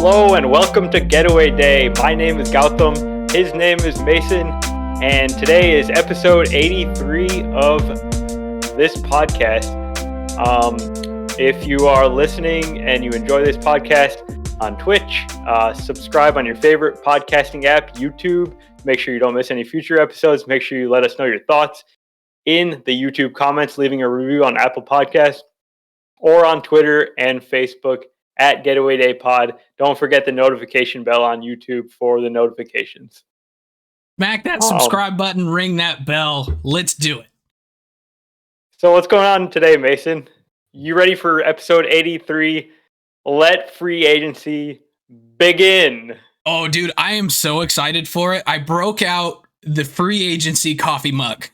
Hello and welcome to Getaway Day. My name is Gautam, his name is Mason, and today is episode 83 of this podcast. If you are listening and you enjoy this podcast on Twitch, subscribe on your favorite podcasting app, YouTube. Make sure you don't miss any future episodes. Make sure you let us know your thoughts in the YouTube comments, leaving a review on Apple Podcasts or on Twitter and Facebook at Getaway Day Pod. Don't forget the notification bell on YouTube for the notifications. Smack that subscribe button, ring that bell. Let's do it. So what's going on today, Mason? You ready for episode 83? Let free agency begin. Oh, dude, I am so excited for it. I broke out the free agency coffee mug,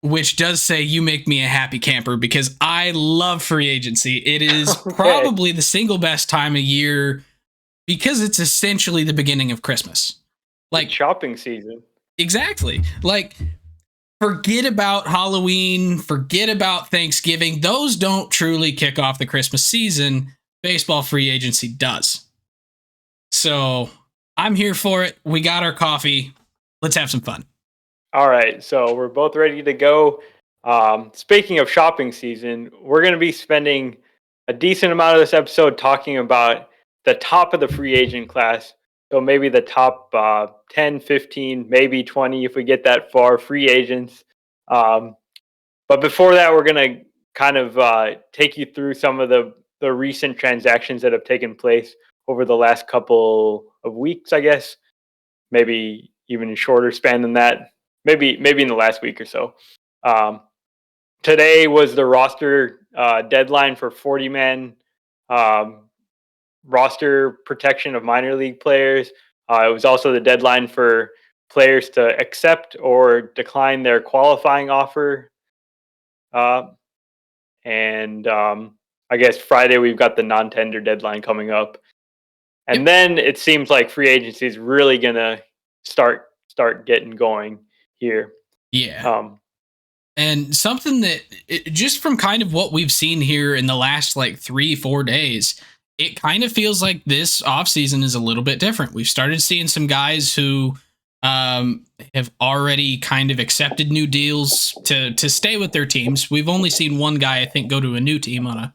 which does say you make me a happy camper because I love free agency. It is probably the single best time of year because it's essentially the beginning of Christmas. Like shopping season. Exactly. Like forget about Halloween, forget about Thanksgiving. Those don't truly kick off the Christmas season. Baseball free agency does. So I'm here for it. We got our coffee. Let's have some fun. All right, so we're both ready to go. Speaking of shopping season, we're going to be spending a decent amount of this episode talking about the top of the free agent class. So maybe the top 10, 15, maybe 20 if we get that far, free agents. But before that, we're going to kind of take you through some of the recent transactions that have taken place over the last couple of weeks, I guess. Maybe even a shorter span than that. Maybe in the last week or so. Today was the roster deadline for 40-man roster protection of minor league players. It was also the deadline for players to accept or decline their qualifying offer. And I guess Friday we've got the non-tender deadline coming up. And then it seems like free agency is really going to start getting going here. Yeah. And something that just from kind of what we've seen here in the last like 3-4 days, it kind of feels like this offseason is a little bit different. We've started seeing some guys who have already kind of accepted new deals to stay with their teams. We've only seen one guy, I think, go to a new team on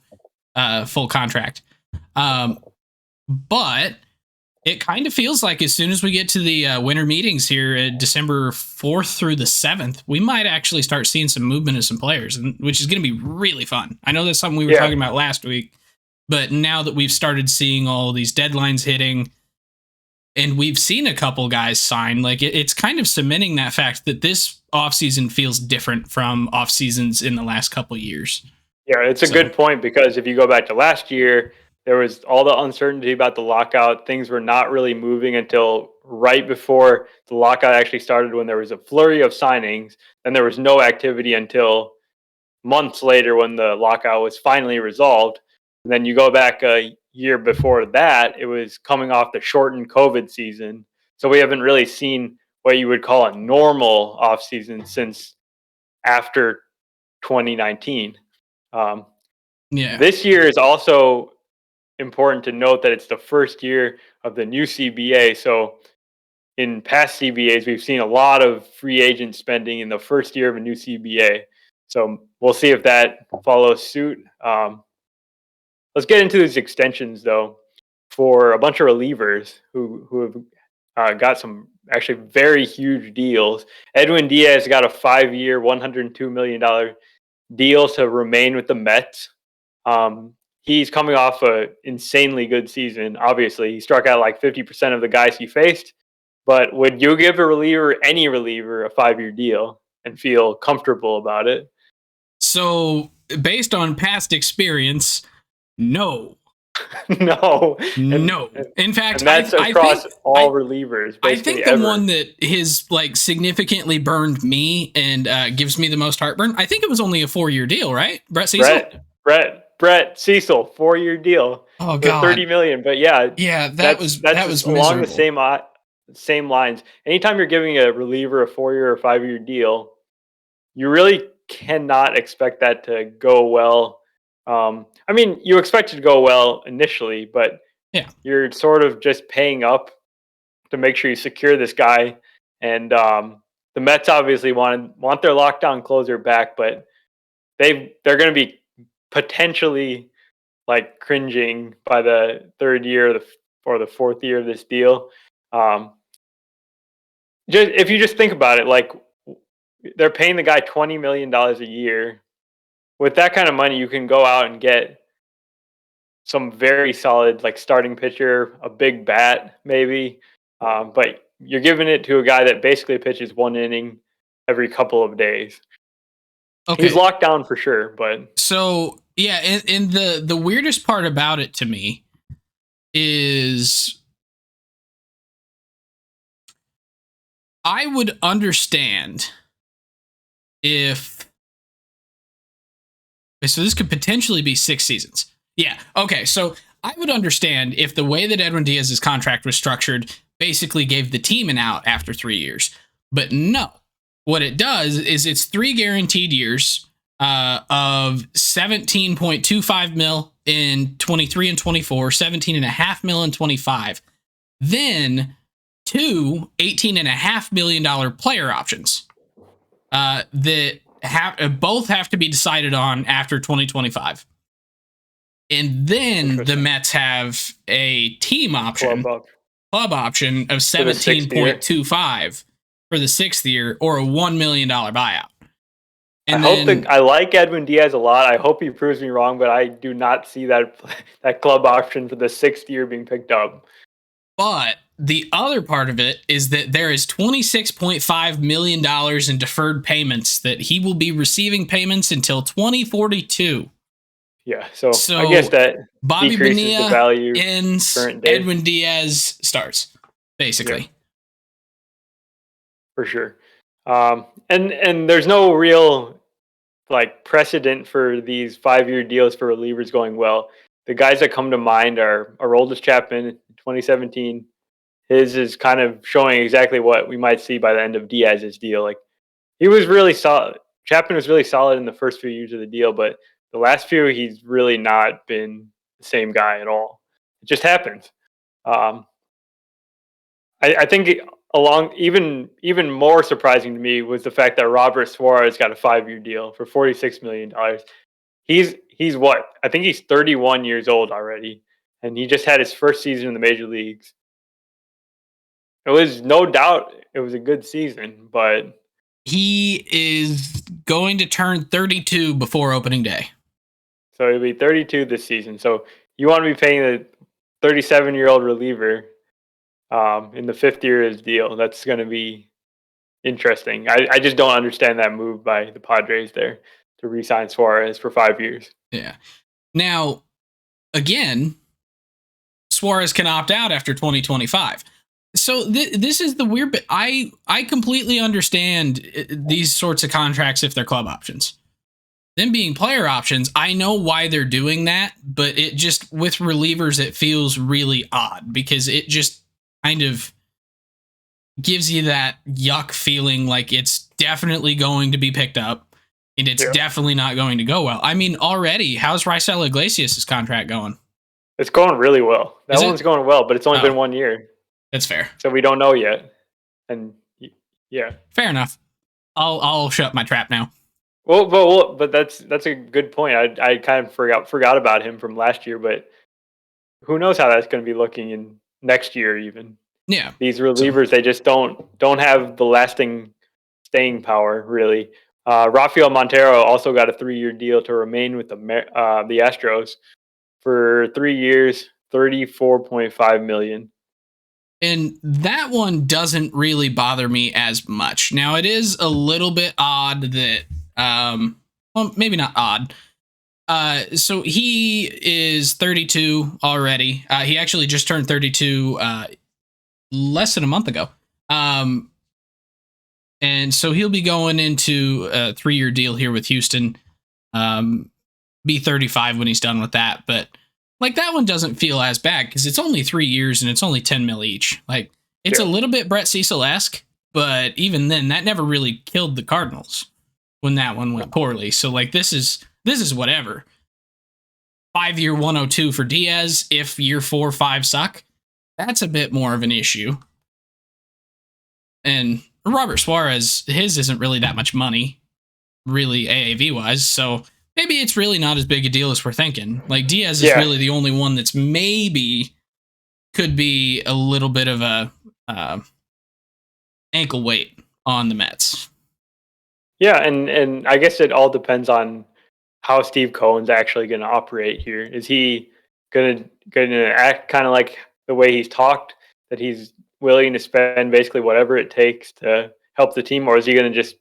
a full contract. But it kind of feels like as soon as we get to the winter meetings here at December 4th through the 7th, we might actually start seeing some movement of some players, which is going to be really fun. I know that's something we were talking about last week, but now that we've started seeing all these deadlines hitting and we've seen a couple guys sign, like it's kind of cementing that fact that this offseason feels different from off seasons in the last couple of years. Yeah, it's a good point because if you go back to last year, there was all the uncertainty about the lockout. Things were not really moving until right before the lockout actually started when there was a flurry of signings. Then there was no activity until months later when the lockout was finally resolved. And then you go back a year before that, it was coming off the shortened COVID season. So we haven't really seen what you would call a normal offseason since after 2019. This year is also important to note that it's the first year of the new CBA. So in past CBAs, we've seen a lot of free agent spending in the first year of a new CBA. So we'll see if that follows suit. Let's get into these extensions, though, for a bunch of relievers who have got some actually very huge deals. Edwin Diaz got a 5-year, $102 million deal to remain with the Mets. He's coming off an insanely good season. Obviously, he struck out like 50% of the guys he faced. But would you give any reliever, a 5-year deal and feel comfortable about it? So, based on past experience, no. No. In fact, that's across all relievers. I think the one that has like significantly burned me and gives me the most heartburn, I think it was only a 4-year deal, right? Brett Cecil? Brett Cecil, 4-year deal. Oh God, $30 million. But that was along miserable. the same lines. Anytime you're giving a reliever a 4-year or 5-year deal, you really cannot expect that to go well. I mean, you expect it to go well initially, but Yeah. You're sort of just paying up to make sure you secure this guy. And the Mets obviously want their lockdown closer back, but they're going to be potentially like cringing by the third year or the fourth year of this deal. Just if you just think about it, like they're paying the guy $20 million a year. With that kind of money, you can go out and get some very solid, like starting pitcher, a big bat, maybe. But you're giving it to a guy that basically pitches one inning every couple of days. Okay. He's locked down for sure, but so yeah, and the weirdest part about it to me is I would understand if so this could potentially be 6 seasons. Yeah. Okay. So I would understand if the way that Edwin Diaz's contract was structured basically gave the team an out after 3 years. But no, what it does is it's 3 guaranteed years of 17.25 mil in 23 and 24, 17.5 mil in 25. Then 2 $18.5 million player options that both have to be decided on after 2025. And then the Mets have a team option, club option of 17.25 for the 6th year or a $1 million buyout. And I like Edwin Diaz a lot. I hope he proves me wrong, but I do not see that club option for the 6th year being picked up. But the other part of it is that there is $26.5 million in deferred payments that he will be receiving payments until 2042. Yeah, so I guess that Bobby decreases the value ends, Edwin Diaz starts, basically. Yeah. For sure. And there's no real like precedent for these 5-year deals for relievers going well. The guys that come to mind are Aroldis Chapman in 2017. His is kind of showing exactly what we might see by the end of Diaz's deal. Like he was really solid. Chapman was really solid in the first few years of the deal, but the last few he's really not been the same guy at all. It just happens. I think even more surprising to me was the fact that Robert Suarez got a 5-year deal for $46 million. He's what? I think he's 31 years old already, and he just had his first season in the major leagues. It was no doubt it was a good season, but he is going to turn 32 before opening day. So he'll be 32 this season. So you want to be paying a 37-year-old reliever in the 5th year of his deal. That's going to be interesting. I just don't understand that move by the Padres there to re-sign Suarez for 5 years. Yeah. Now, again, Suarez can opt out after 2025. So this is the weird bit. I completely understand these sorts of contracts if they're club options. Them being player options, I know why they're doing that, but it just, with relievers, it feels really odd because it just kind of gives you that yuck feeling like it's definitely going to be picked up and it's definitely not going to go well. I mean, already, how's Raisel Iglesias' contract going? It's going really well. That one's going well, but it's only been 1 year. That's fair. So we don't know yet. And yeah. Fair enough. I'll shut my trap now. Well, but that's a good point. I kind of forgot about him from last year, but who knows how that's going to be looking in next year even. Yeah. These relievers, they just don't have the lasting staying power, really. Rafael Montero also got a 3-year deal to remain with the Astros for 3 years, $34.5 million. And that one doesn't really bother me as much. Now, it is a little bit odd that, well, maybe not odd. So he is 32 already. He actually just turned 32 less than a month ago. And so he'll be going into a 3-year deal here with Houston. Be 35 when he's done with that. But like that one doesn't feel as bad because it's only 3 years and it's only 10 mil each. Like it's a little bit Brett Cecil-esque, but even then that never really killed the Cardinals when that one went poorly. So like this is whatever. 5-year 102 for Diaz if year 4 or 5 suck. That's a bit more of an issue. And Robert Suarez, his isn't really that much money, really AAV wise. So maybe it's really not as big a deal as we're thinking. Like Diaz is really the only one that's maybe could be a little bit of a ankle weight on the Mets. Yeah, and I guess it all depends on how Steve Cohen's actually going to operate here. Is he going to act kind of like the way he's talked, that he's willing to spend basically whatever it takes to help the team, or is he going to just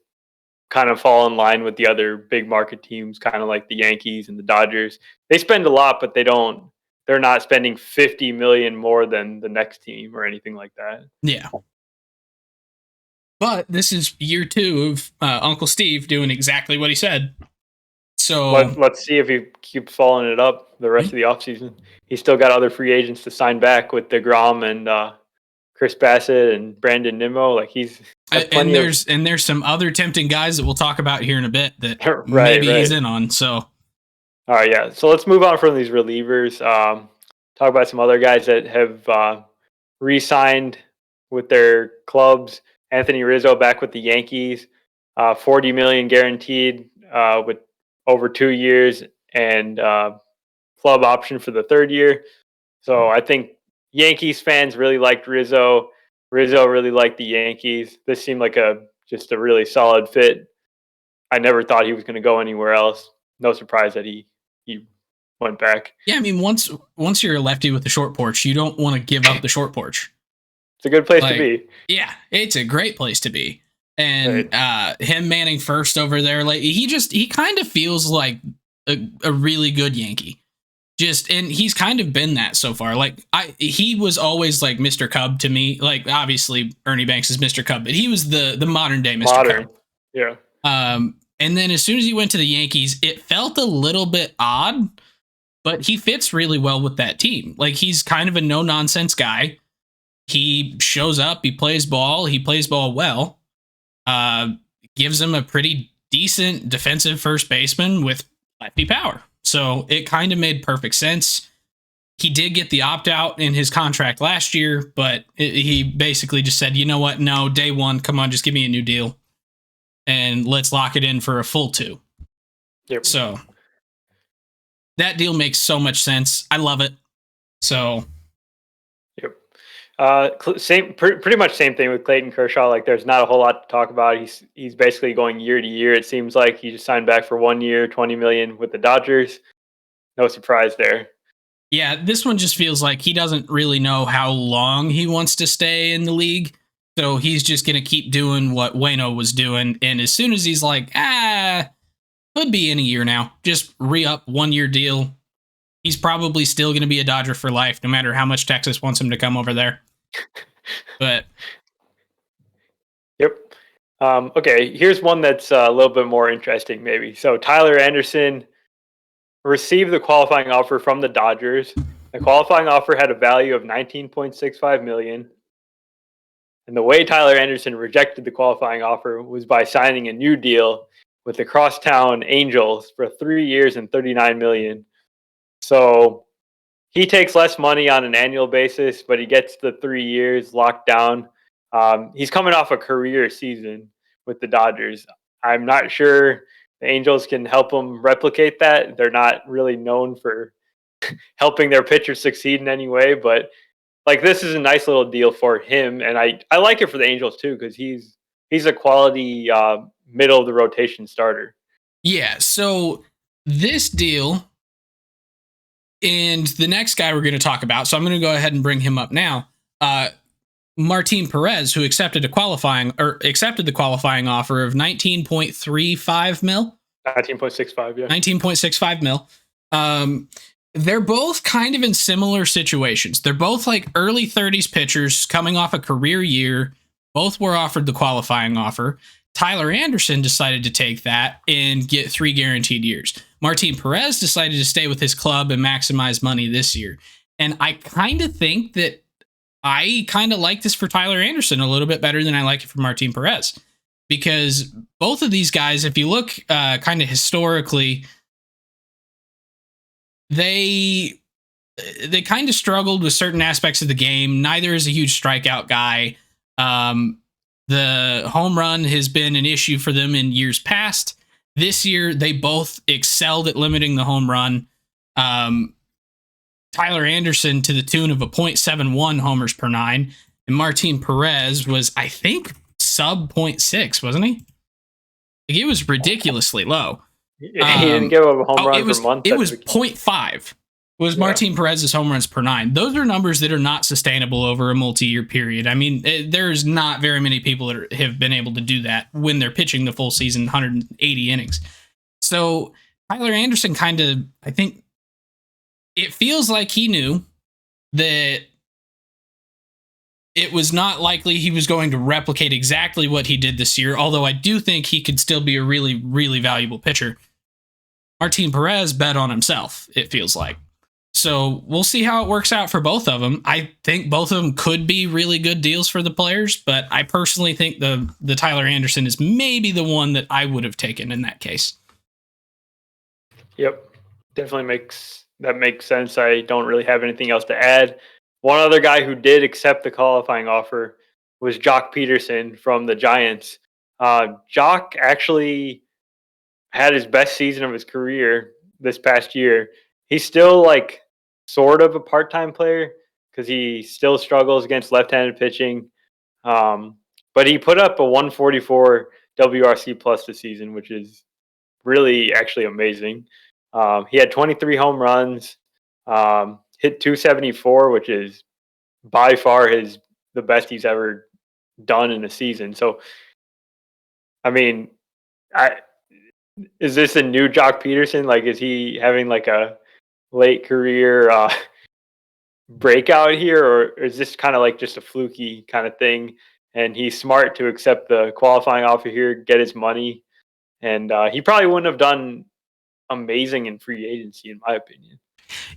kind of fall in line with the other big market teams, kind of like the Yankees and the Dodgers? They spend a lot, but they're not spending $50 million more than the next team or anything like that. Yeah. But this is year 2 of Uncle Steve doing exactly what he said. So let's see if he keeps following it up the rest of the offseason. He's still got other free agents to sign back with DeGrom and Chris Bassett and Brandon Nimmo. Like there's some other tempting guys that we'll talk about here in a bit that maybe he's in on. So all right, yeah. So let's move on from these relievers. Talk about some other guys that have re-signed with their clubs. Anthony Rizzo back with the Yankees, $40 million guaranteed with over 2 years and club option for the 3rd year. So I think Yankees fans really liked Rizzo. Rizzo really liked the Yankees. This seemed like just a really solid fit. I never thought he was going to go anywhere else. No surprise that he went back. Yeah, I mean, once you're a lefty with the short porch, you don't want to give up the short porch. It's a good place to be. Yeah, it's a great place to be. And him manning first over there, like he kind of feels like a really good Yankee. And he's kind of been that so far. Like he was always like Mr. Cub to me. Like obviously Ernie Banks is Mr. Cub, but he was the modern day Mr. Cub. Yeah. And then as soon as he went to the Yankees, it felt a little bit odd, but he fits really well with that team. Like he's kind of a no nonsense guy. He shows up, he plays ball well. Gives him a pretty decent defensive first baseman with lefty power. So it kind of made perfect sense. He did get the opt-out in his contract last year, but he basically just said, you know what? No, day 1, come on, just give me a new deal. And let's lock it in for a full 2. Yep. So that deal makes so much sense. I love it. So pretty much same thing with Clayton Kershaw. Like there's not a whole lot to talk about. He's basically going year to year. It seems like he just signed back for 1 year, $20 million with the Dodgers. No surprise there. Yeah, this one just feels like he doesn't really know how long he wants to stay in the league. So he's just going to keep doing what Waino was doing. And as soon as he's like, could be in a year now, just re-up 1 year deal. He's probably still going to be a Dodger for life, no matter how much Texas wants him to come over there. But yep. Okay, here's one that's a little bit more interesting, maybe. So Tyler Anderson received the qualifying offer from the Dodgers. The qualifying offer had a value of $19.65 million. And the way Tyler Anderson rejected the qualifying offer was by signing a new deal with the Crosstown Angels for 3 years and $39 million. So he takes less money on an annual basis, but he gets the 3 years locked down. He's coming off a career season with the Dodgers. I'm not sure the Angels can help him replicate that. They're not really known for helping their pitchers succeed in any way, but like this is a nice little deal for him, and I like it for the Angels too because he's a quality middle of the rotation starter. Yeah, so this deal and the next guy we're going to talk about, so I'm going to go ahead and bring him up now. Martin Perez, who accepted the qualifying offer of $19.35 million. 19.65, yeah. 19.65 million. They're both kind of in similar situations. They're both like early 30s pitchers coming off a career year. Both were offered the qualifying offer. Tyler Anderson decided to take that and get 3 guaranteed years. Martin Perez decided to stay with his club and maximize money this year. And I kind of think that I kind of like this for Tyler Anderson a little bit better than I like it for Martin Perez. Because both of these guys, if you look kind of historically, they kind of struggled with certain aspects of the game. Neither is a huge strikeout guy. The home run has been an issue for them in years past. This year, they both excelled at limiting the home run. Tyler Anderson to the tune of a .71 homers per nine, and Martin Perez was, I think, sub .6, wasn't he? Like, it was ridiculously low. He didn't give up a home run for months. It was .5. Was Martin Perez's home runs per nine. Those are numbers that are not sustainable over a multi-year period. I mean, there's not very many people that have been able to do that when they're pitching the full season, 180 innings. So Tyler Anderson kind of, I think, it feels like he knew that it was not likely he was going to replicate exactly what he did this year, although I do think he could still be a really, really valuable pitcher. Martin Perez bet on himself, it feels like. So we'll see how it works out for both of them. I think both of them could be really good deals for the players, but I personally think the Tyler Anderson is maybe the one that I would have taken in that case. Yep, definitely makes sense. I don't really have anything else to add. One other guy who did accept the qualifying offer was Joc Pederson from the Giants. Joc actually had his best season of his career this past year. He's still like sort of a part-time player because he still struggles against left-handed pitching. But he put up a 144 WRC plus this season, which is really actually amazing. He had 23 home runs, hit 274, which is by far the best he's ever done in a season. So, I mean, is this a new Joc Pederson? Like, is he having like a late career breakout here, or is this kind of like just a fluky kind of thing? And he's smart to accept the qualifying offer here, get his money, and he probably wouldn't have done amazing in free agency, in my opinion.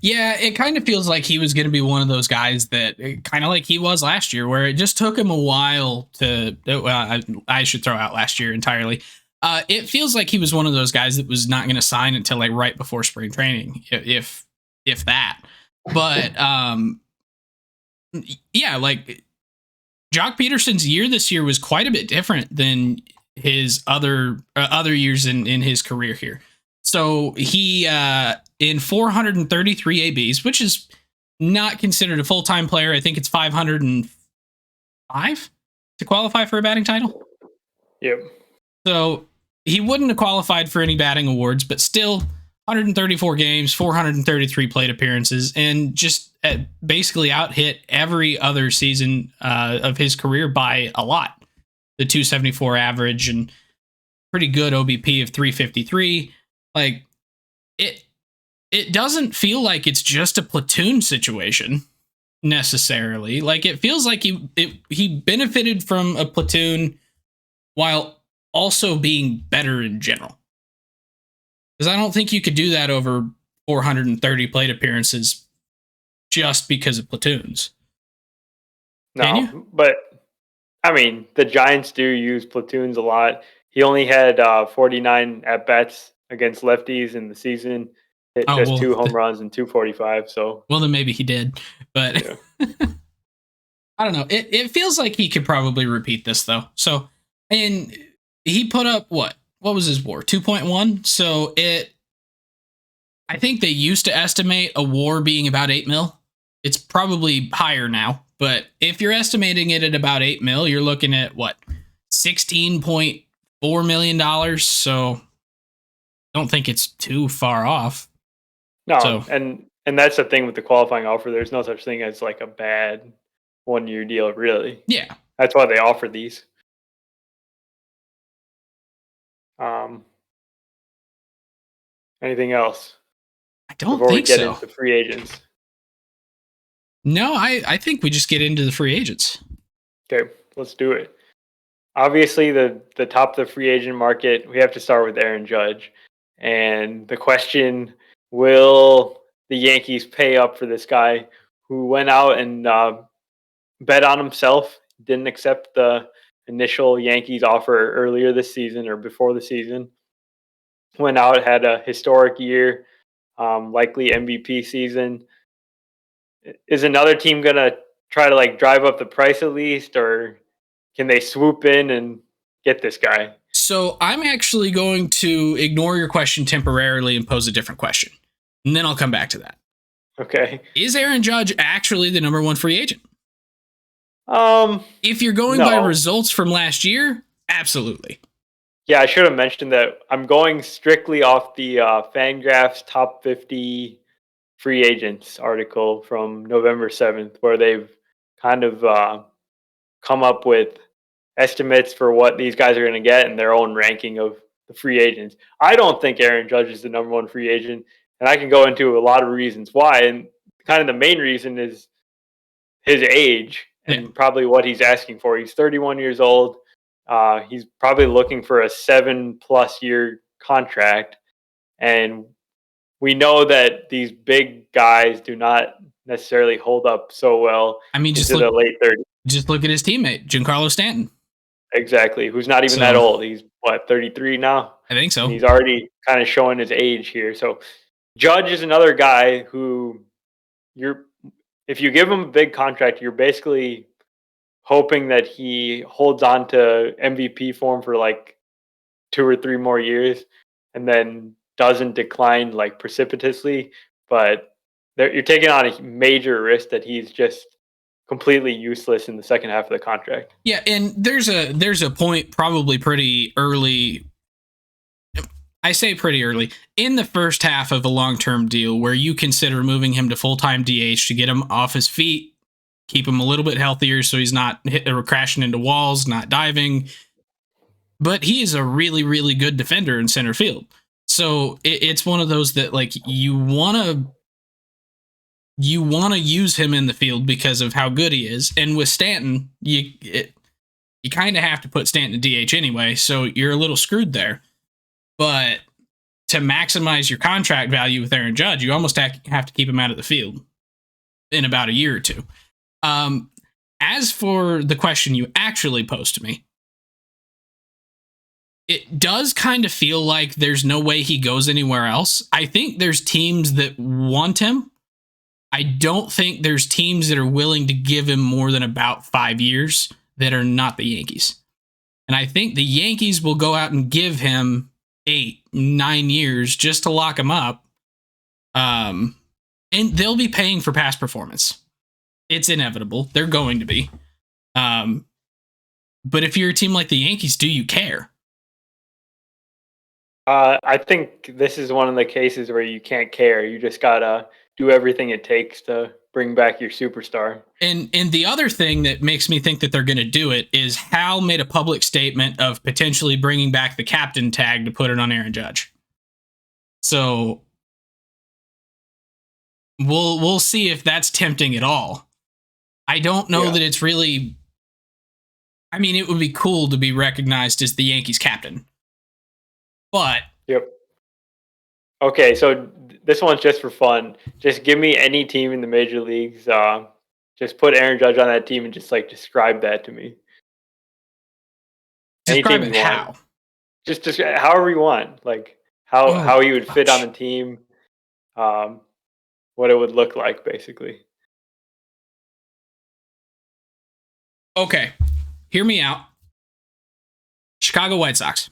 Yeah, it kind of feels like he was going to be one of those guys that kind of like he was last year, where it just took him a while to. I should throw out last year entirely. It feels like he was one of those guys that was not going to sign until like right before spring training, if that. But yeah, like Joc Pederson's year this year was quite a bit different than his other years in his career here. So he in 433 ABs, which is not considered a full-time player. I think it's 505 to qualify for a batting title. Yep. So he wouldn't have qualified for any batting awards, but still 134 games, 433 plate appearances, and just basically out-hit every other season of his career by a lot. The 274 average and pretty good OBP of 353. Like, it doesn't feel like it's just a platoon situation necessarily. Like, it feels like he benefited from a platoon while also being better in general. Because I don't think you could do that over 430 plate appearances just because of platoons. No, but I mean, the Giants do use platoons a lot. He only had 49 at-bats against lefties in the season. Hit just 2 home runs and 245. So, well, then maybe he did, but yeah. I don't know. It feels like he could probably repeat this though. So, and he put up what was his WAR? 2.1. So I think they used to estimate a WAR being about 8 mil. It's probably higher now, but if you're estimating it at about 8 mil, you're looking at what, $16.4 million. So I don't think it's too far off. No, so, and that's the thing with the qualifying offer. There's no such thing as like a bad 1-year deal, really. Yeah. That's why they offer these. Anything else? I don't before think we get so. into free agents. No, I think we just get into the free agents. Okay, let's do it. Obviously, the top of the free agent market, we have to start with Aaron Judge. And the question, will the Yankees pay up for this guy who went out and bet on himself, didn't accept the initial Yankees offer earlier this season or before the season, went out, had a historic year, likely MVP season. Is another team gonna try to like drive up the price at least, or can they swoop in and get this guy? So I'm actually going to ignore your question temporarily and pose a different question. And then I'll come back to that. Okay. Is Aaron Judge actually the number one free agent? If you're going by No. results from last year, absolutely. Yeah, I should have mentioned that I'm going strictly off the Fangraphs top 50 free agents article from November 7th, where they've kind of come up with estimates for what these guys are going to get and their own ranking of the free agents. I don't think Aaron Judge is the number one free agent, and I can go into a lot of reasons why. And kind of the main reason is his age and probably what he's asking for. He's 31 years old. He's probably looking for a 7+ year contract. And we know that these big guys do not necessarily hold up so well just into the late 30s. Just look at his teammate, Giancarlo Stanton. Exactly. Who's not even that old. He's, 33 now? I think so. And he's already kind of showing his age here. So Judge is another guy who if you give him a big contract, you're basically hoping that he holds on to MVP form for like 2 or 3 more years and then doesn't decline like precipitously. But you're taking on a major risk that he's just completely useless in the second half of the contract. Yeah, and there's a point probably pretty early. I say pretty early in the first half of a long-term deal where you consider moving him to full-time DH to get him off his feet, keep him a little bit healthier so he's not crashing into walls, not diving. But he is a really, really good defender in center field. So it's one of those that like you want to use him in the field because of how good he is. And with Stanton, you kind of have to put Stanton to DH anyway, so you're a little screwed there. But to maximize your contract value with Aaron Judge, you almost have to keep him out of the field in about a year or two. As for the question you actually posed to me, it does kind of feel like there's no way he goes anywhere else. I think there's teams that want him. I don't think there's teams that are willing to give him more than about 5 years that are not the Yankees. And I think the Yankees will go out and give him 8, 9 years just to lock him up. And they'll be paying for past performance. It's inevitable. They're going to be. But if you're a team like the Yankees, do you care? I think this is one of the cases where you can't care. You just gotta do everything it takes to bring back your superstar. And the other thing that makes me think that they're going to do it is Hal made a public statement of potentially bringing back the captain tag to put it on Aaron Judge. So we'll see if that's tempting at all. I don't know that it's really. I mean, it would be cool to be recognized as the Yankees captain. But okay, so this one's just for fun. Just give me any team in the major leagues. Just put Aaron Judge on that team and just like describe that to me. Describe it how? Just however you want. Like how he would fit on the team. What it would look like, basically. Okay, hear me out. Chicago White Sox.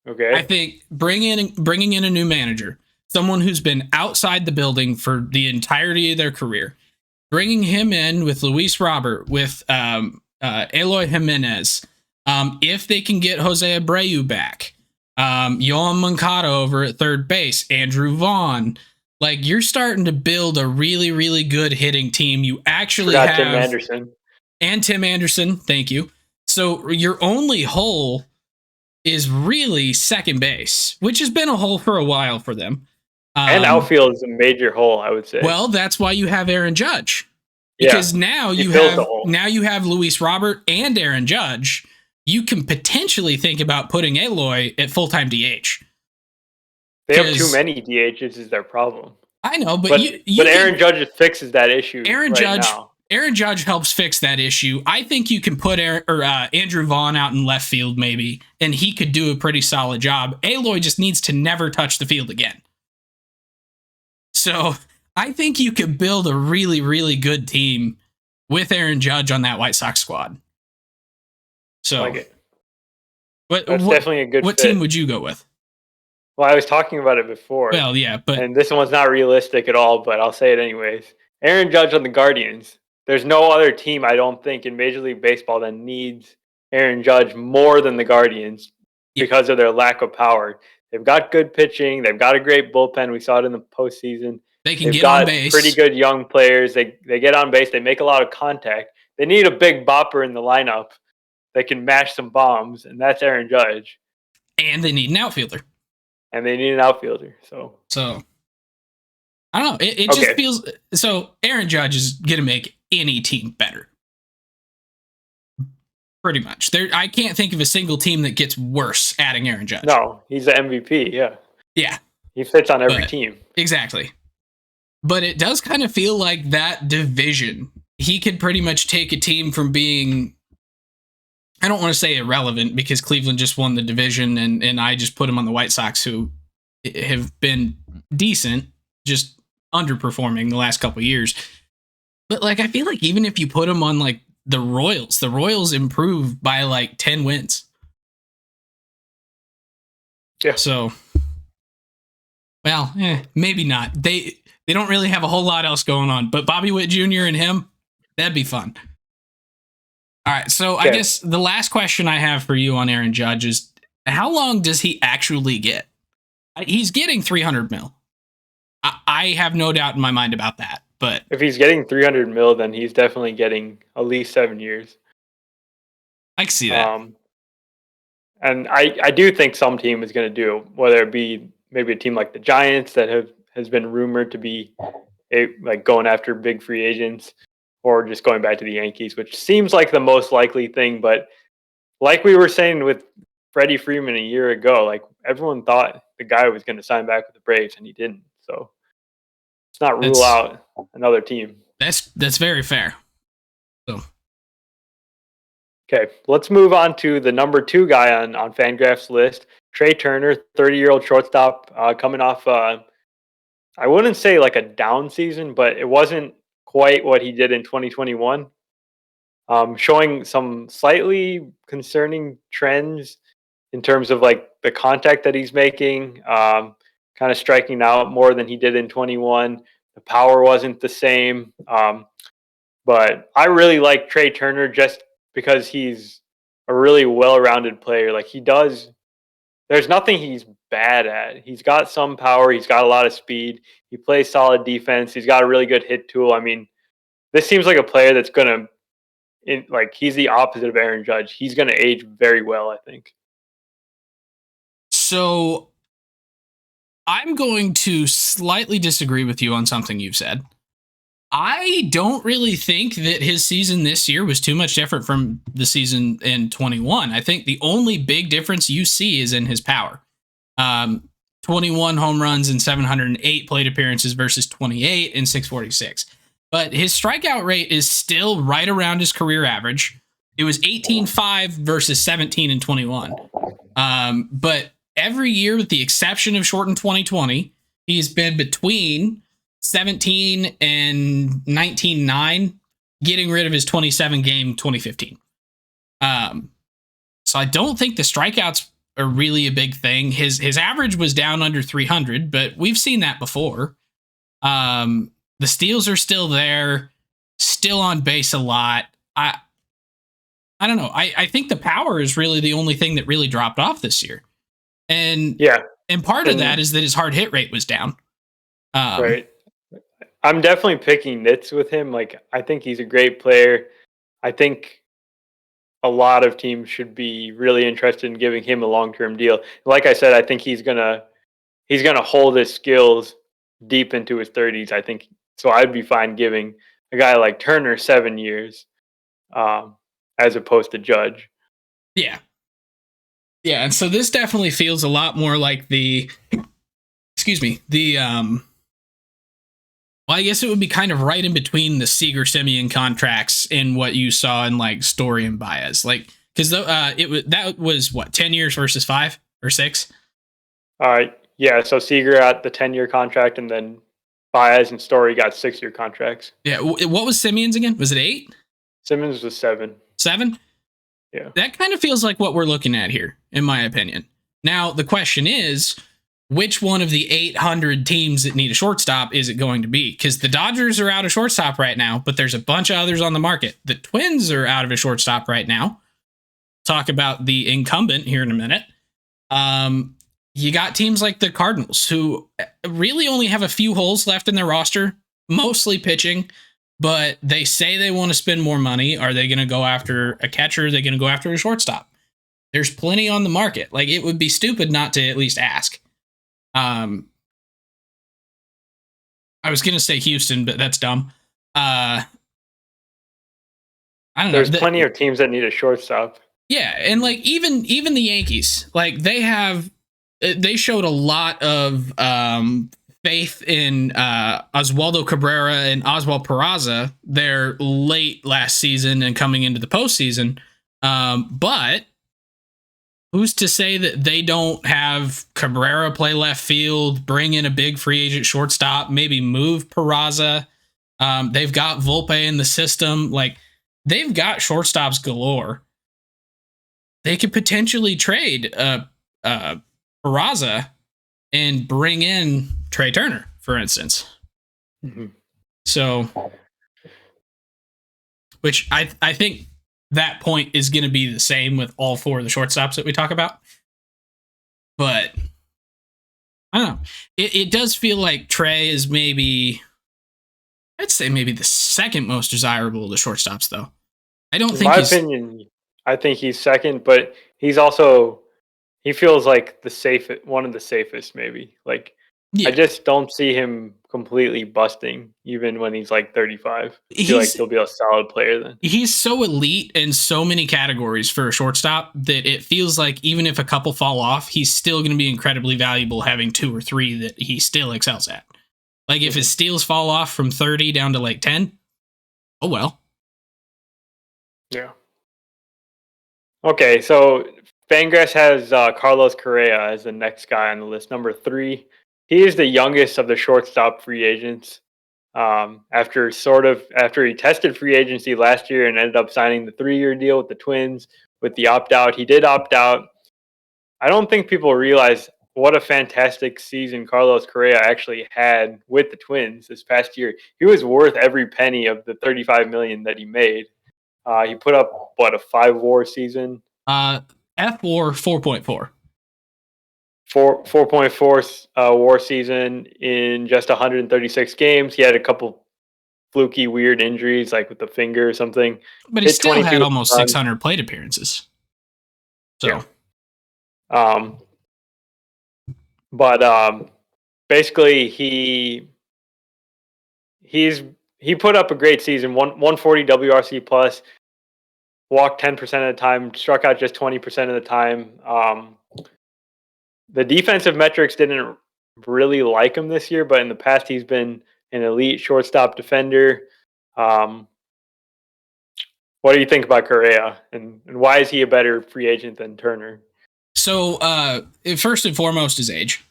Okay. I think bringing in a new manager, someone who's been outside the building for the entirety of their career, bringing him in with Luis Robert, with Eloy Jimenez, if they can get Jose Abreu back, Yohan Moncada over at third base, Andrew Vaughn, like you're starting to build a really, really good hitting team. You actually have Tim Anderson. And Tim Anderson, thank you. So your only hole is really second base, which has been a hole for a while for them. And outfield is a major hole, I would say. Well, that's why you have Aaron Judge. Because now you have Luis Robert and Aaron Judge. You can potentially think about putting Eloy at full-time DH. They have too many DHs is their problem. I know, but Aaron Judge fixes that issue. Aaron Judge helps fix that issue. I think you can put Andrew Vaughn out in left field maybe, and he could do a pretty solid job. Eloy just needs to never touch the field again. So I think you could build a really, really good team with Aaron Judge on that White Sox squad. So, like it. What, That's what, definitely a good what fit. team would you go with? Well, I was talking about it before. Well, yeah, but and this one's not realistic at all, but I'll say it anyways. Aaron Judge on the Guardians. There's no other team, I don't think, in Major League Baseball that needs Aaron Judge more than the Guardians because of their lack of power. They've got good pitching. They've got a great bullpen. We saw it in the postseason. they can They've get got on base. pretty good young players. They get on base. They make a lot of contact. They need a big bopper in the lineup that can mash some bombs, and that's Aaron Judge. And they need an outfielder. And they need an outfielder. So I don't know. It just feels so. Aaron Judge is gonna make any team better. Pretty much. I can't think of a single team that gets worse adding Aaron Judge. No, he's the MVP. Yeah. Yeah. He fits on every team. Exactly. But it does kind of feel like that division. He could pretty much take a team from being, I don't want to say irrelevant because Cleveland just won the division and I just put him on the White Sox who have been decent, just underperforming the last couple of years. But like, I feel like even if you put him on like the Royals improved by like 10 wins. Yeah. So, well, maybe not. They don't really have a whole lot else going on, but Bobby Witt Jr. and him, that'd be fun. All right, so I guess the last question I have for you on Aaron Judge is, how long does he actually get? He's getting $300 million. I have no doubt in my mind about that. But if he's getting $300 million, then he's definitely getting at least 7 years. I can see that. And I do think some team is going to do, whether it be maybe a team like the Giants that has been rumored to be like going after big free agents, or just going back to the Yankees, which seems like the most likely thing. But like we were saying with Freddie Freeman a year ago, like everyone thought the guy was going to sign back with the Braves, and he didn't. So let's not rule out another team. That's very fair. So. Okay, let's move on to the number 2 guy on Fangraph's list, Trey Turner, 30-year-old shortstop, coming off, I wouldn't say like a down season, but it wasn't quite what he did in 2021. Showing some slightly concerning trends in terms of like the contact that he's making, kind of striking out more than he did in 21. The power wasn't the same. But I really like Trey Turner just because he's a really well-rounded player. Like there's nothing he's bad at. He's got some power. He's got a lot of speed. He plays solid defense. He's got a really good hit tool. I mean, this seems like a player that's going to, he's the opposite of Aaron Judge. He's going to age very well, I think. So I'm going to slightly disagree with you on something you've said. I don't really think that his season this year was too much different from the season in 21. I think the only big difference you see is in his power. 21 home runs and 708 plate appearances versus 28 and 646. But his strikeout rate is still right around his career average. It was 18.5 versus 17 and 21. But every year, with the exception of shortened 2020, he's been between 17 and 19.9, getting rid of his 27 game 2015. So I don't think the strikeouts are really a big thing. His average was down under 300, but we've seen that before. The steals are still there, still on base a lot. I don't know. I think the power is really the only thing that really dropped off this year. And part of that is that his hard hit rate was down. Right. I'm definitely picking nits with him. Like, I think he's a great player. I think a lot of teams should be really interested in giving him a long-term deal. Like I said, I think he's gonna hold his skills deep into his 30s. I think so. I'd be fine giving a guy like Turner 7 years, as opposed to Judge. Yeah. And so this definitely feels a lot more like well, I guess it would be kind of right in between the Seager Semien contracts and what you saw in like Story and Baez, like because that was what 10 years versus 5 or 6. Yeah. So Seager at the 10-year contract, and then Baez and Story got 6-year contracts. Yeah. What was Simeon's again? Was it 8? Simmons was 7. 7? Yeah. That kind of feels like what we're looking at here, in my opinion. Now, the question is, which one of the 800 teams that need a shortstop is it going to be? Because the Dodgers are out of shortstop right now, but there's a bunch of others on the market. The Twins are out of a shortstop right now. Talk about the incumbent here in a minute. You got teams like the Cardinals, who really only have a few holes left in their roster, mostly pitching, but they say they want to spend more money. Are they going to go after a catcher? Are they going to go after a shortstop? There's plenty on the market. Like, it would be stupid not to at least ask. I was going to say Houston, but that's dumb. I don't know. There's plenty of teams that need a shortstop. Yeah, and like even the Yankees, like they showed a lot of faith in Oswaldo Cabrera and Oswald Peraza there late last season and coming into the postseason. But who's to say that they don't have Cabrera play left field, bring in a big free agent shortstop, maybe move Peraza? They've got Volpe in the system. Like, they've got shortstops galore. They could potentially trade Peraza and bring in Trey Turner, for instance. Mm-hmm. So, which I think that point is going to be the same with all 4 of the shortstops that we talk about. But I don't know. It does feel like Trey is maybe, I'd say maybe the second most desirable of the shortstops, though. I don't think, in my opinion, I think he's second, but he's also, he feels like one of the safest, maybe. Like, yeah. I just don't see him completely busting, even when he's like 35. I feel like he'll be a solid player then. He's so elite in so many categories for a shortstop that it feels like even if a couple fall off, he's still going to be incredibly valuable having 2 or 3 that he still excels at. Like, if his steals fall off from 30 down to like 10, oh well. Yeah. Okay, so Fangraphs has Carlos Correa as the next guy on the list, number 3. He is the youngest of the shortstop free agents. After he tested free agency last year and ended up signing the 3-year deal with the Twins with the opt-out. He did opt out. I don't think people realize what a fantastic season Carlos Correa actually had with the Twins this past year. He was worth every penny of the $35 million that he made. He put up, a 5-WAR season? F-WAR 4.4. 4.4 WAR season in just 136 games. He had a couple fluky, weird injuries, like with the finger or something. But he still had almost 600 plate appearances. So, yeah. Basically, he put up a great season. 140 WRC plus, walked 10% of the time, struck out just 20% of the time. The defensive metrics didn't really like him this year, but in the past he's been an elite shortstop defender. What do you think about Correa, and why is he a better free agent than Turner? So, first and foremost, his age.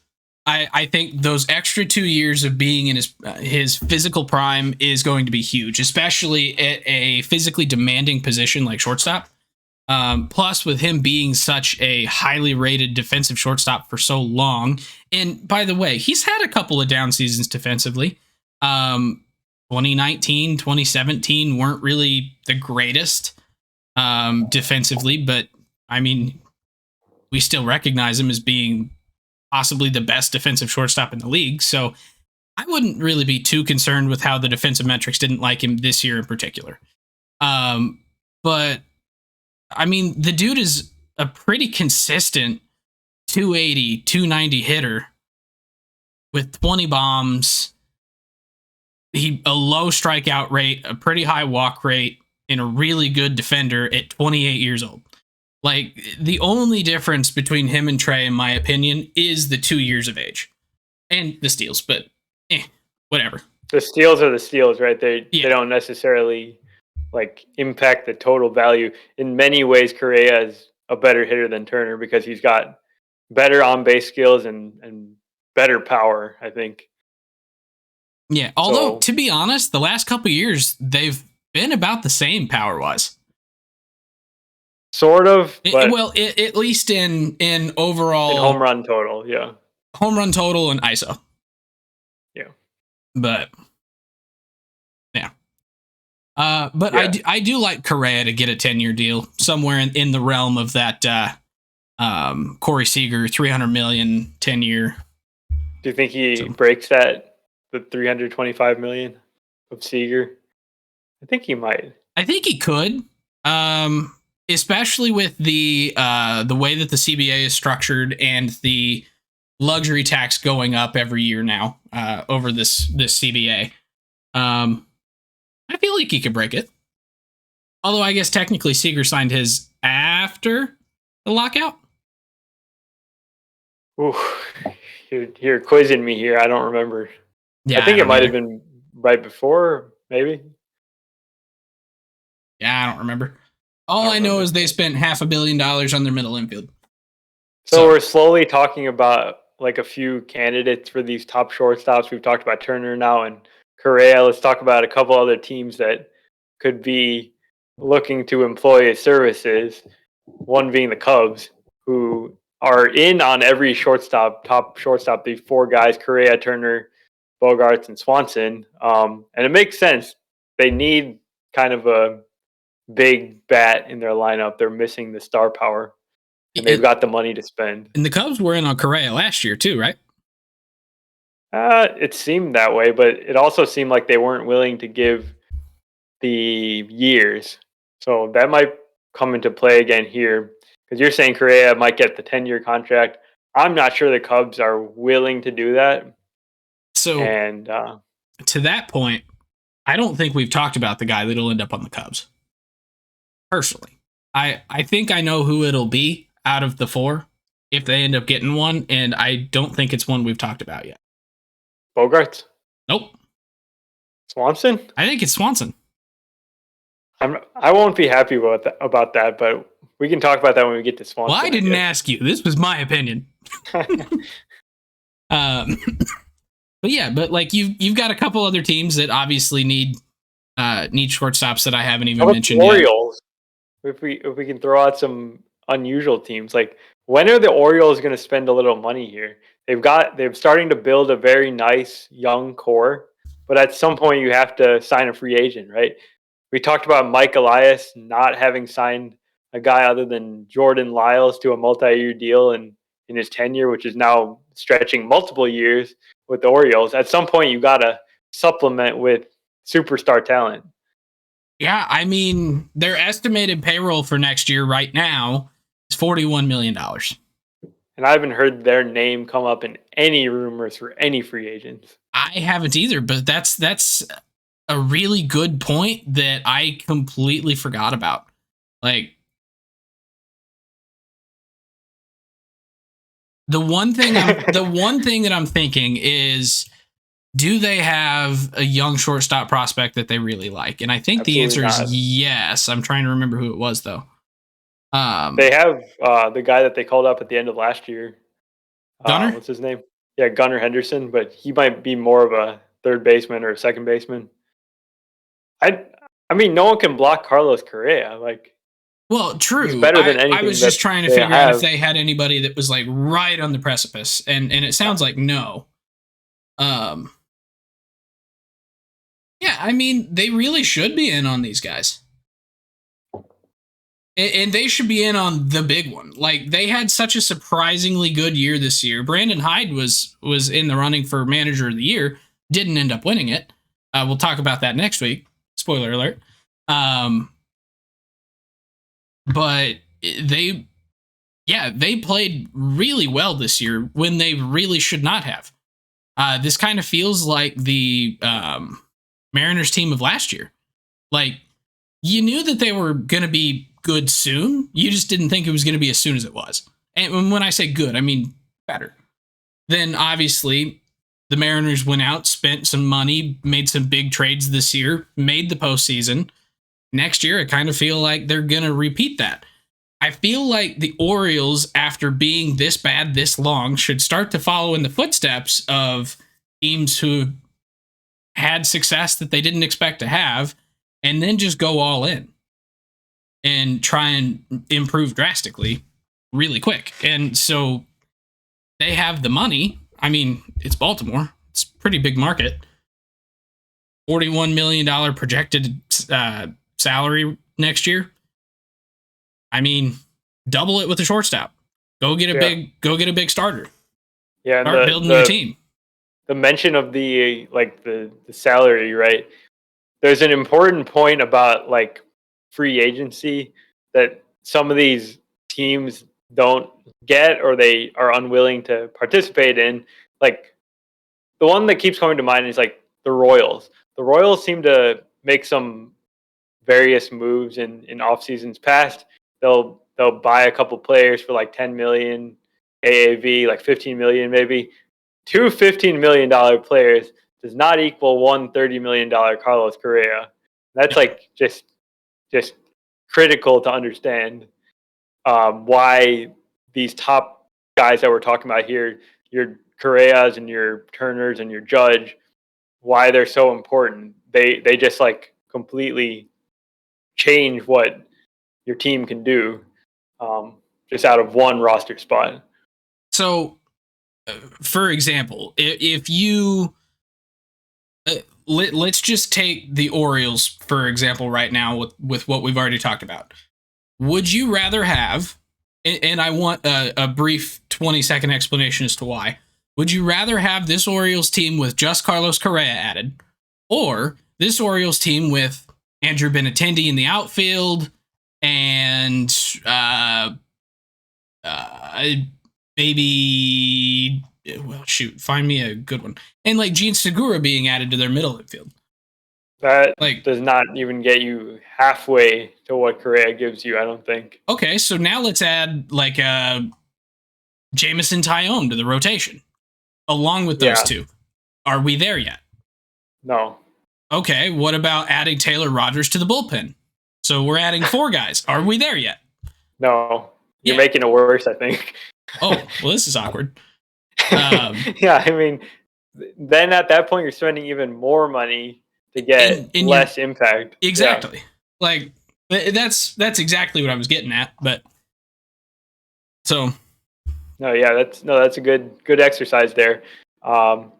I think those extra 2 years of being in his physical prime is going to be huge, especially at a physically demanding position like shortstop. Plus, with him being such a highly rated defensive shortstop for so long. And by the way, he's had a couple of down seasons defensively. 2019, 2017 weren't really the greatest defensively, but I mean, we still recognize him as being possibly the best defensive shortstop in the league. So I wouldn't really be too concerned with how the defensive metrics didn't like him this year in particular. But I mean, the dude is a pretty consistent 280, 290 hitter with 20 bombs. A low strikeout rate, a pretty high walk rate, and a really good defender at 28 years old. Like, the only difference between him and Trey, in my opinion, is the 2 years of age and the steals, but whatever. The steals are the steals, right? They don't necessarily like impact the total value. In many ways, Correa is a better hitter than Turner because he's got better on-base skills and better power, I think. Yeah. Although, So, to be honest, the last couple of years, they've been about the same power-wise. sort of, but At least in in overall home run total, yeah. home run total and ISO. Yeah. But, yeah. But Yeah. I do like Correa to get a 10-year deal somewhere in the realm of that Corey Seager, $300 million, 10-year. Do you think he breaks the 325 million of Seager? I think he might. I think he could, especially with the way that the CBA is structured and the luxury tax going up every year now over this CBA. I feel like he could break it. Although I guess technically Seager signed his after the lockout. Ooh, you're quizzing me here. I don't remember. Yeah, I think it don't might either. have been right before, maybe. Yeah, I don't remember. All I know remember. is they spent $500 million on their middle infield. So we're slowly talking about like a few candidates for these top shortstops. We've talked about Turner now and Correa. Let's talk about a couple other teams that could be looking to employ his services. One being the Cubs, who are in on every top shortstop. These four guys: Correa, Turner, Bogarts, and Swanson. And it makes sense. They need kind of a big bat in their lineup. They're missing the star power, and they've got the money to spend. And the Cubs were in on Correa last year too, right? It seemed that way, but it also seemed like they weren't willing to give the years. So that might come into play again here, because you're saying Correa might get the 10-year contract. I'm not sure the Cubs are willing to do that. So, and to that point, I don't think we've talked about the guy that'll end up on the Cubs. Personally, I think I know who it'll be out of the four if they end up getting one, and I don't think it's one we've talked about yet. Bogarts? Nope. Swanson? I think it's Swanson. I won't be happy about that, but we can talk about that when we get to Swanson. Well, I didn't ask you. This was my opinion. But yeah, but like you've got a couple other teams that obviously need shortstops that I haven't even mentioned yet. Orioles. If we can throw out some unusual teams, like when are the Orioles going to spend a little money here? They're starting to build a very nice young core, but at some point you have to sign a free agent, right? We talked about Mike Elias not having signed a guy other than Jordan Lyles to a multi-year deal in his tenure, which is now stretching multiple years with the Orioles. At some point, you got to supplement with superstar talent. Yeah, I mean, their estimated payroll for next year right now is $41 million. And I haven't heard their name come up in any rumors for any free agents. I haven't either, but that's a really good point that I completely forgot about. Like, the one thing that I'm thinking is, do they have a young shortstop prospect that they really like? And I think the answer is yes. I'm trying to remember who it was though. They have the guy that they called up at the end of last year. Gunnar? What's his name? Yeah, Gunnar Henderson, but he might be more of a third baseman or a second baseman. I mean, no one can block Carlos Correa. Like, well, true. He's better than anything. I was just trying to figure out if they had anybody that was like right on the precipice, and it sounds like no. Yeah, I mean, they really should be in on these guys. And they should be in on the big one. Like, they had such a surprisingly good year this year. Brandon Hyde was in the running for manager of the year, didn't end up winning it. We'll talk about that next week. Spoiler alert. But they played really well this year when they really should not have. This kind of feels like the Mariners team of last year. Like, you knew that they were going to be good soon. You just didn't think it was going to be as soon as it was. And when I say good, I mean better. Then obviously the Mariners went out, spent some money, made some big trades this year, made the postseason. Next year, I kind of feel like they're going to repeat that. I feel like the Orioles, after being this bad this long, should start to follow in the footsteps of teams who had success that they didn't expect to have, and then just go all in and try and improve drastically really quick. And so they have the money. I mean, it's Baltimore. It's a pretty big market. $41 million projected salary next year. I mean, double it with a shortstop. Go get a big starter. Yeah, start building your team. The mention of the salary, right? There's an important point about like free agency that some of these teams don't get or they are unwilling to participate in. Like the one that keeps coming to mind is like the Royals. The Royals seem to make some various moves in off seasons past. They'll buy a couple players for like 10 million AAV, like 15 million maybe. Two $15 million players does not equal one $30 million Carlos Correa. That's like just critical to understand why these top guys that we're talking about here, your Correas and your Turners and your Judge, why they're so important. They just like completely change what your team can do just out of one roster spot. So, for example, if you let's just take the Orioles for example right now with what we've already talked about. Would you rather have, and I want a brief 20-second explanation as to why, would you rather have this Orioles team with just Carlos Correa added, or this Orioles team with Andrew Benintendi in the outfield and maybe, well, shoot, find me a good one. And like Gene Segura being added to their middle infield. That like does not even get you halfway to what Correa gives you, I don't think. Okay, so now let's add like Jameson Taillon to the rotation, along with those two. Are we there yet? No. Okay, what about adding Taylor Rogers to the bullpen? So we're adding 4 guys. Are we there yet? No. You're making it worse, I think. Oh, well, this is awkward. Yeah, I mean, then at that point, you're spending even more money to get less impact. Exactly. Yeah. Like, that's exactly what I was getting at. But so. No, yeah, that's a good exercise there. How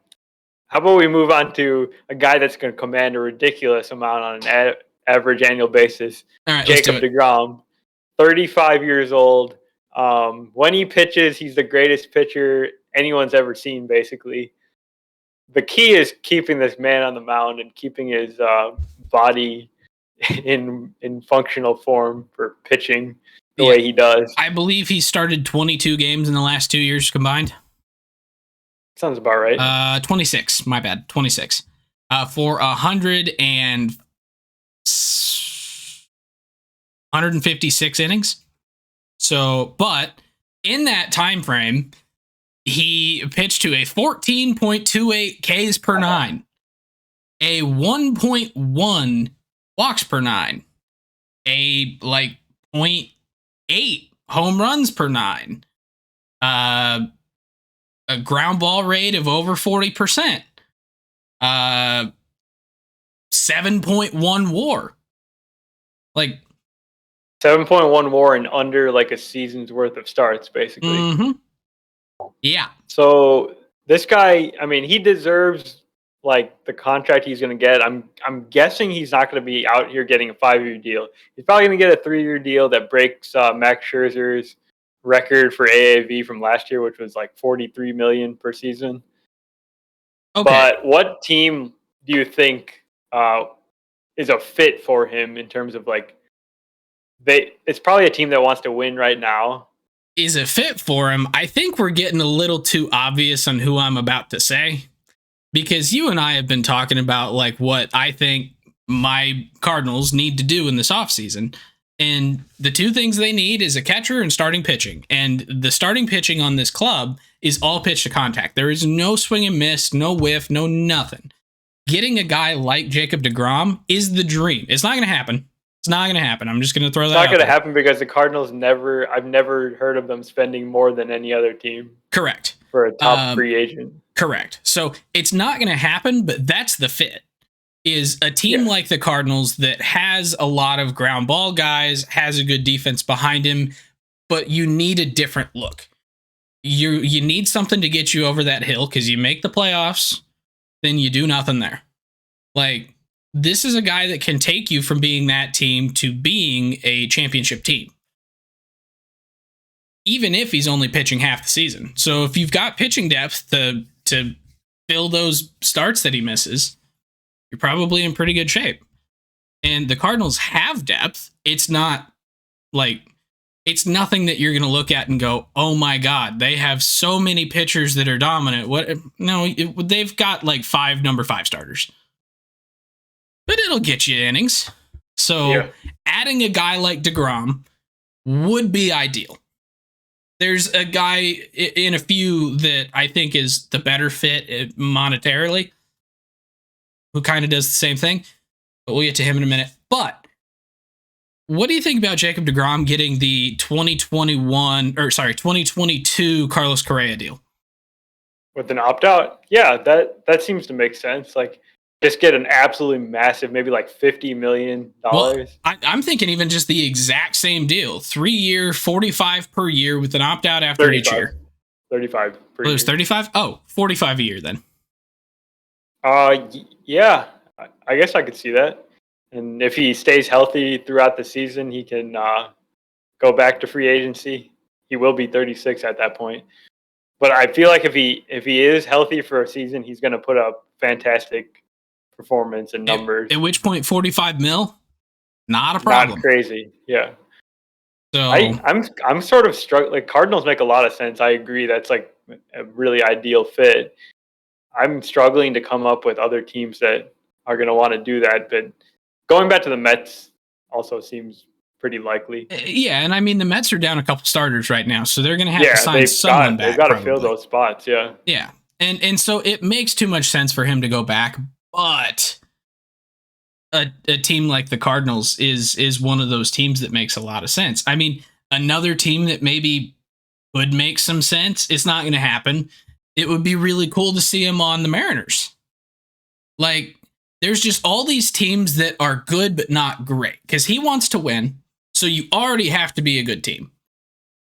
about we move on to a guy that's going to command a ridiculous amount on an average annual basis? All right, Jacob deGrom, 35 years old. When he pitches, he's the greatest pitcher anyone's ever seen, basically. The key is keeping this man on the mound and keeping his body in functional form for pitching the way he does. I believe he started 22 games in the last 2 years combined. Sounds about right. 26. My bad. 26. For 156 innings. So, but in that time frame, he pitched to a 14.28 Ks per 9, a 1.1 walks per 9, a like 0.8 home runs per 9, a ground ball rate of over 40%, 7.1 WAR, like 7.1 WAR in under like a season's worth of starts, basically. Mm-hmm. Yeah. So this guy, I mean, he deserves like the contract he's going to get. I'm guessing he's not going to be out here getting a 5-year deal. He's probably going to get a 3-year deal that breaks Max Scherzer's record for AAV from last year, which was like 43 million per season. Okay. But what team do you think is a fit for him in terms of like it's probably a team that wants to win right now. Is a fit for him? I think we're getting a little too obvious on who I'm about to say, because you and I have been talking about like what I think my Cardinals need to do in this offseason. And the 2 things they need is a catcher and starting pitching. And the starting pitching on this club is all pitch to contact. There is no swing and miss, no whiff, no nothing. Getting a guy like Jacob deGrom is the dream. It's not going to happen. It's not going to happen. I'm just going to throw that out. It's not going to happen because the Cardinals I've never heard of them spending more than any other team. Correct. For a top free agent. Correct. So it's not going to happen, but that's the fit. is a team like the Cardinals that has a lot of ground ball guys, has a good defense behind him, but you need a different look. You need something to get you over that hill, because you make the playoffs, then you do nothing there. Like, this is a guy that can take you from being that team to being a championship team, even if he's only pitching half the season. So if you've got pitching depth to fill those starts that he misses, you're probably in pretty good shape. And the Cardinals have depth. It's not like, it's nothing that you're going to look at and go, oh my God, they have so many pitchers that are dominant. They've got like 5 number 5 starters, but it'll get you innings. So adding a guy like DeGrom would be ideal. There's a guy in a few that I think is the better fit monetarily, who kind of does the same thing, but we'll get to him in a minute. But what do you think about Jacob DeGrom getting the 2022 Carlos Correa deal? With an opt-out? Yeah, that seems to make sense. Like, just get an absolutely massive, maybe like $50 million. Well, I'm thinking even just the exact same deal. 3-year, $45 per year with an opt-out after 35. each year. 35 per year. It was 35? Oh, 45 a year then. Yeah, I guess I could see that. And if he stays healthy throughout the season, he can go back to free agency. He will be 36 at that point. But I feel like if he is healthy for a season, he's going to put up fantastic performance and numbers. At which point, 45 mil, not a problem. Not crazy, yeah. So I'm sort of struck. Like, Cardinals make a lot of sense. I agree. That's like a really ideal fit. I'm struggling to come up with other teams that are going to want to do that, but going back to the Mets also seems pretty likely. Yeah, and I mean, the Mets are down a couple starters right now, so they're going to have to sign someone back. They've got to fill those spots, yeah. Yeah, and so it makes too much sense for him to go back, but a team like the Cardinals is one of those teams that makes a lot of sense. I mean, another team that maybe would make some sense, it's not going to happen. It would be really cool to see him on the Mariners. Like, there's just all these teams that are good but not great, because he wants to win, so you already have to be a good team.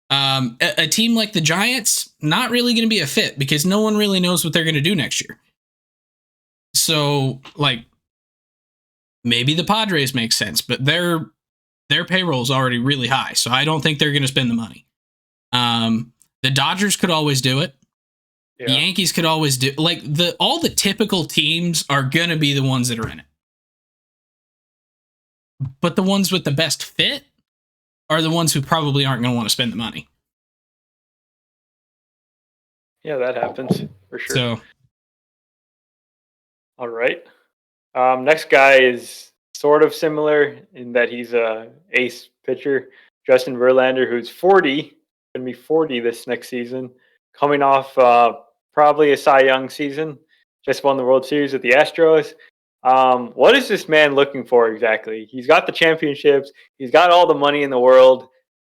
A team like the Giants, not really going to be a fit, because no one really knows what they're going to do next year. So, like, maybe the Padres make sense, but their payroll is already really high, so I don't think they're going to spend the money. The Dodgers could always do it. Yeah. The Yankees could always do, like, all the typical teams are going to be the ones that are in it. But the ones with the best fit are the ones who probably aren't going to want to spend the money. Yeah, that happens for sure. So, all right. Next guy is sort of similar in that he's a ace pitcher, Justin Verlander, who's 40, going to be 40 this next season, coming off probably a Cy Young season. Just won the World Series with the Astros. What is this man looking for exactly? He's got the championships. He's got all the money in the world.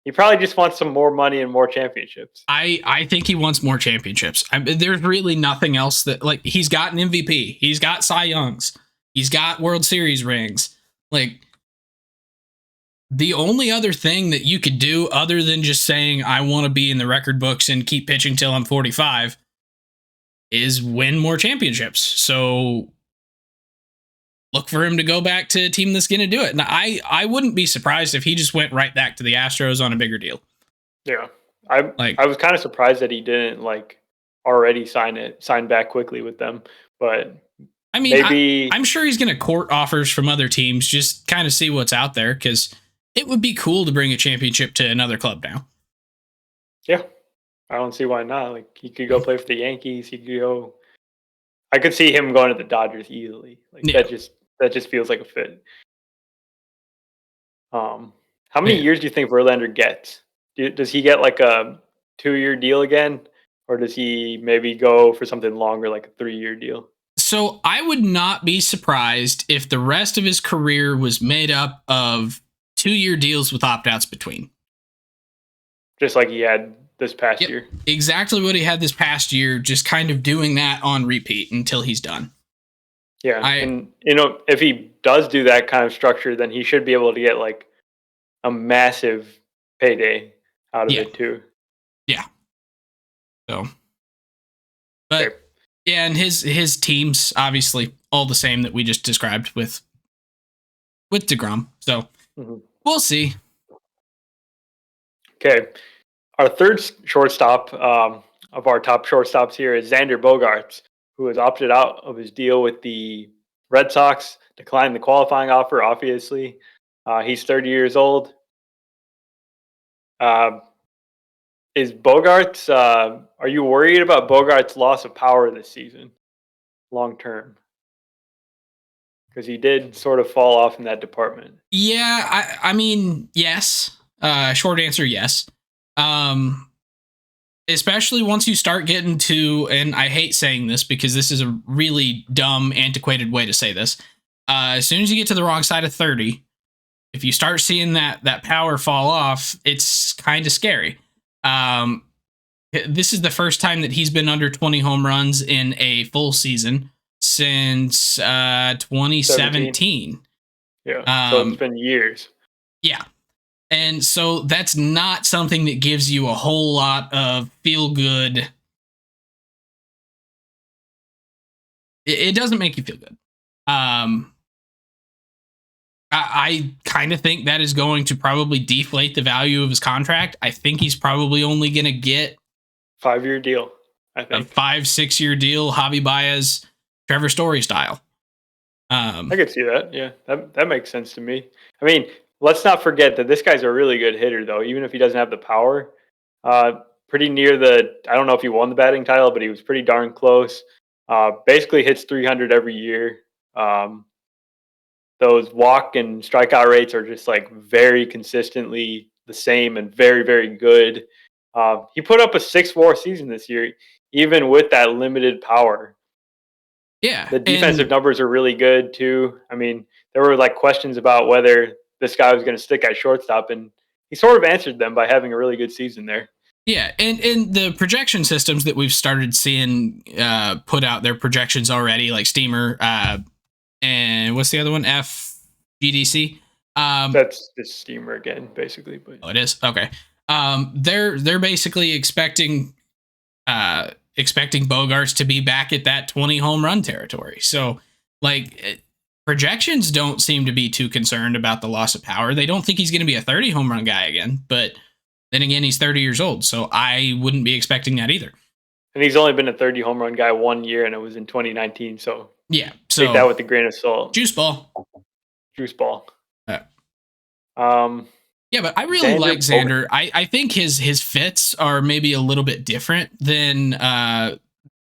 He probably just wants some more money and more championships. I think he wants more championships. There's really nothing else that, like, he's got an MVP. He's got Cy Youngs. He's got World Series rings. Like, the only other thing that you could do other than just saying, I want to be in the record books and keep pitching till I'm 45, is win more championships. So look for him to go back to a team that's going to do it. And I wouldn't be surprised if he just went right back to the Astros on a bigger deal. Yeah. I was kind of surprised that he didn't, like, already sign back quickly with them. But I mean, I'm sure he's going to court offers from other teams, just kind of see what's out there, because it would be cool to bring a championship to another club now. Yeah. I don't see why not. Like, he could go play for the Yankees. He could go. I could see him going to the Dodgers easily. Like, yeah. That just feels like a fit. How many years do you think Verlander gets? Does he get like a 2-year deal again, or does he maybe go for something longer, like a 3-year deal? So I would not be surprised if the rest of his career was made up of 2-year deals with opt-outs between. Just like he had this past year. Exactly what he had this past year, just kind of doing that on repeat until he's done. Yeah, I and if he does do that kind of structure, then he should be able to get like a massive payday out of yeah, it too. yeah. So, but Okay. yeah, and his teams obviously all the same that we just described with DeGrom. So Mhm. we'll see. Okay. Our third shortstop of our top shortstops here is Xander Bogaerts, who has opted out of his deal with the Red Sox, declined the qualifying offer, obviously. He's 30 years old. Uh, is Bogarts, are you worried about Bogarts' loss of power this season, long term? Because he did sort of fall off in that department. Yeah, I mean, yes. Short answer, yes. Um, especially once you start getting to, and I hate saying this because this is a really dumb, antiquated way to say this. As soon as you get to the wrong side of 30, if you start seeing that power fall off, it's kind of scary. Um, this is the first time that he's been under 20 home runs in a full season since 2017. Yeah. So it's Um, been years. yeah. And so that's not something that gives you a whole lot of feel good. It doesn't make you feel good. I kind of think that is going to probably deflate the value of his contract. I think he's probably only going to get 5-year deal, I a think. 5-6 year deal, Javi Baez, Trevor Story style. I could see that. Yeah, that makes sense to me. I mean, let's not forget that this guy's a really good hitter, though. Even if he doesn't have the power, pretty near the. I don't know if he won the batting title, but he was pretty darn close. Basically hits 300 every year. Um, those walk and strikeout rates are just like very consistently the same and very very good. He put up a 6-WAR season this year, even with that limited power. Yeah. The defensive And numbers are really good too. I mean, there were like questions about whether this guy was going to stick at shortstop, and he sort of answered them by having a really good season there. yeah, and the projection systems that we've started seeing put out their projections already, like Steamer, and what's the other one? FGDC. That's just Steamer again, basically. But Oh, it is okay. They're basically expecting Bogarts to be back at that 20 home run territory. So, projections don't seem to be too concerned about the loss of power. They don't think he's going to be a 30 home run guy again, but then again, he's 30 years old, so I wouldn't be expecting that either. and he's only been a 30 home run guy 1 year, and it was in 2019. So Yeah, take that so with a grain of salt. juice ball. Juice ball. Uh, Um, yeah, but I really Xander like Xander. I think his fits are maybe a little bit different than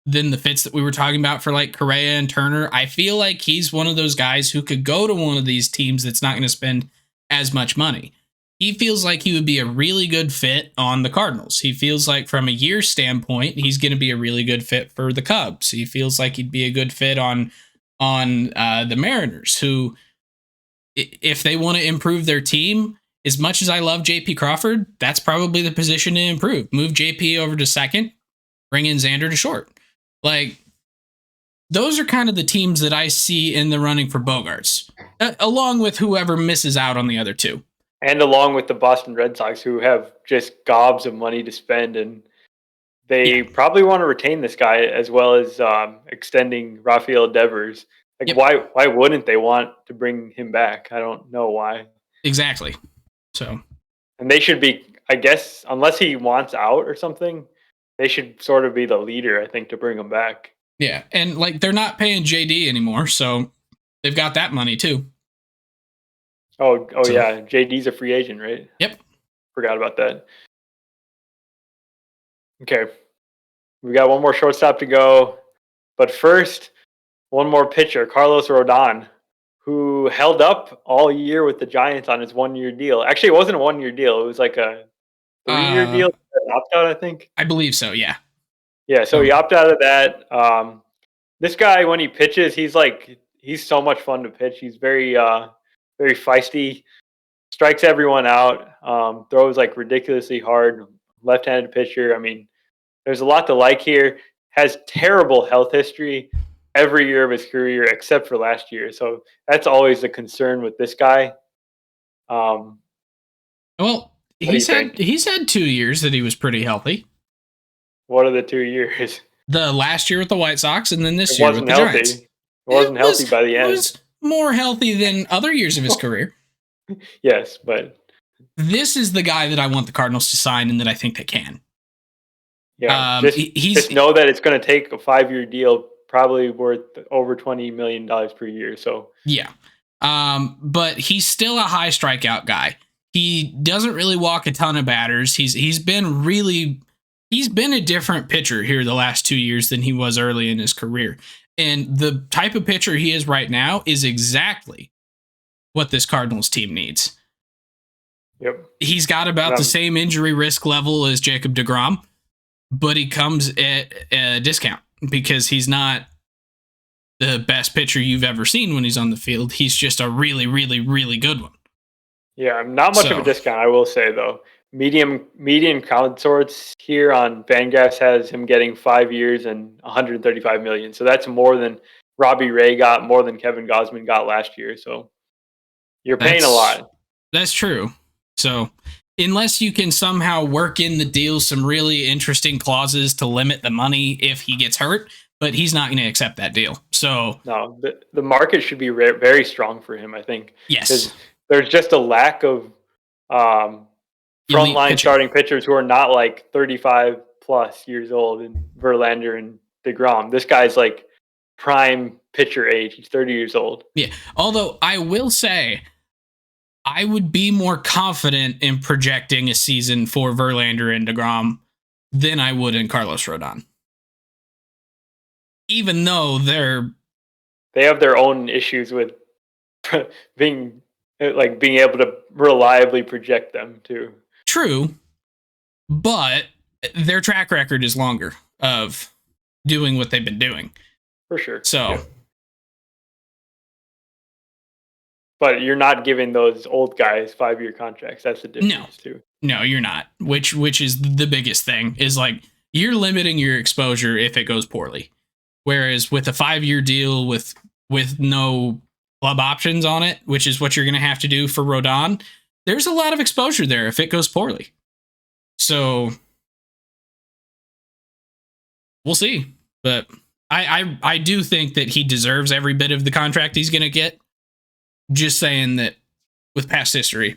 the fits that we were talking about for like Correa and Turner. I feel like he's one of those guys who could go to one of these teams that's not going to spend as much money. He feels like he would be a really good fit on the Cardinals. He feels like from a year standpoint, he's going to be a really good fit for the Cubs. He feels like he'd be a good fit on the Mariners, who, if they want to improve their team, as much as I love JP Crawford, that's probably the position to improve. Move JP over to second, bring in Xander to short. Like, those are kind of the teams that I see in the running for Bogarts, along with whoever misses out on the other two. and along with the Boston Red Sox, who have just gobs of money to spend, and they probably want to retain this guy as well as extending Rafael Devers. Like, Yep. why wouldn't they want to bring him back? I don't know why. Exactly. So, And they should be, I guess, unless he wants out or something, they should sort of be the leader, I think, to bring him back. yeah. And like, they're not paying JD anymore. So they've got that money too. Oh So, yeah, JD's a free agent, right? Yep. Forgot about that. Okay, we got one more shortstop to go, but first, one more pitcher, Carlos Rodon, who held up all year with the Giants on his 1-year deal. Actually, it wasn't a 1-year deal; it was like a 3-year deal. Opt out, I think. I believe so. Yeah. Yeah, so he opted out of that. This guy, when he pitches, he's so much fun to pitch. He's very feisty, strikes everyone out, throws like ridiculously hard, left-handed pitcher. I mean, there's a lot to like here. Has terrible health history. every year of his career except for last year. So that's always a concern with this guy. What Well, do you think? he's had 2 years that he was pretty healthy. What are the 2 years? The last year with the White Sox, and then this It year with wasn't the healthy. Giants. It wasn't healthy by the It end. was more healthy than other years of his career. Yes, but This is the guy that I want the Cardinals to sign, and that I think they can. yeah, He's just know that it's going to take a 5-year deal, probably worth over $20 million per year. So yeah, but he's still a high strikeout guy. He doesn't really walk a ton of batters. He's been a different pitcher here the last 2 years than he was early in his career. And the type of pitcher he is right now is exactly what this Cardinals team needs. yep, He's got about the same injury risk level as Jacob deGrom, but he comes at a discount because he's not the best pitcher you've ever seen when he's on the field. He's just a really, really, really good one. yeah, not much of a discount, I will say though. Median consorts here on Fangraphs has him getting 5 years and $135 million. So that's more than Robbie Ray got, more than Kevin Gausman got last year. So you're paying a lot. That's true. So unless you can somehow work in the deal some really interesting clauses to limit the money if he gets hurt, but he's not going to accept that deal. So no, the market should be very strong for him, I think. Yes. There's just a lack of frontline starting pitchers who are not like 35 plus years old in Verlander and DeGrom. This guy's like prime pitcher age. He's 30 years old. Yeah. Although I will say, I would be more confident in projecting a season for Verlander and DeGrom than I would in Carlos Rodon. Even though they have their own issues with being able to reliably project them too. True, but their track record is longer of doing what they've been doing. For sure. So, yeah. But you're not giving those old guys 5-year contracts. That's the difference too. No, you're not. Which is the biggest thing is like you're limiting your exposure if it goes poorly. Whereas with a 5-year deal with no club options on it, which is what you're going to have to do for Rodon, there's a lot of exposure there if it goes poorly. So we'll see. But I do think that he deserves every bit of the contract he's going to get. Just saying that with past history,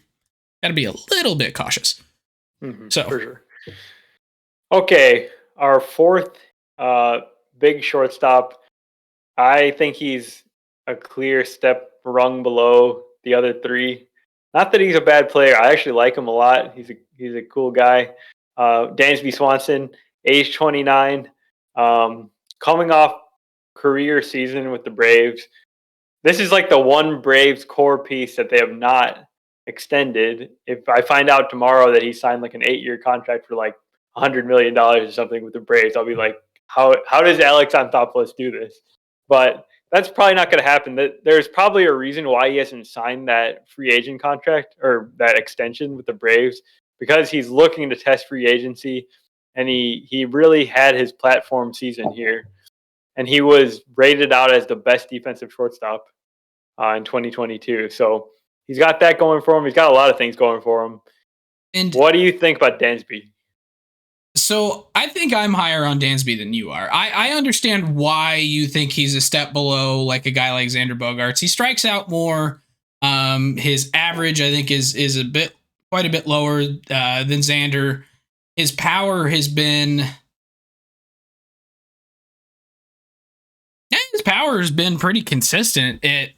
got to be a little bit cautious. Mm-hmm, so for sure. Okay, our fourth big shortstop. I think he's a clear step rung below the other three. Not that he's a bad player. I actually like him a lot. He's a cool guy. Dansby Swanson, age 29, coming off career season with the Braves. This is like the one Braves core piece that they have not extended. If I find out tomorrow that he signed like an 8-year contract for like $100 million or something with the Braves, I'll be like, how does Alex Anthopoulos do this? But that's probably not going to happen. There's probably a reason why he hasn't signed that free agent contract or that extension with the Braves, because he's looking to test free agency, and he really had his platform season here, and he was rated out as the best defensive shortstop in 2022. So he's got that going for him. He's got a lot of things going for him. And what do you think about Dansby? So I think I'm higher on Dansby than you are. I understand why you think he's a step below like a guy like Xander Bogaerts. He strikes out more. His average, I think, is quite a bit lower than Xander. His power has been pretty consistent at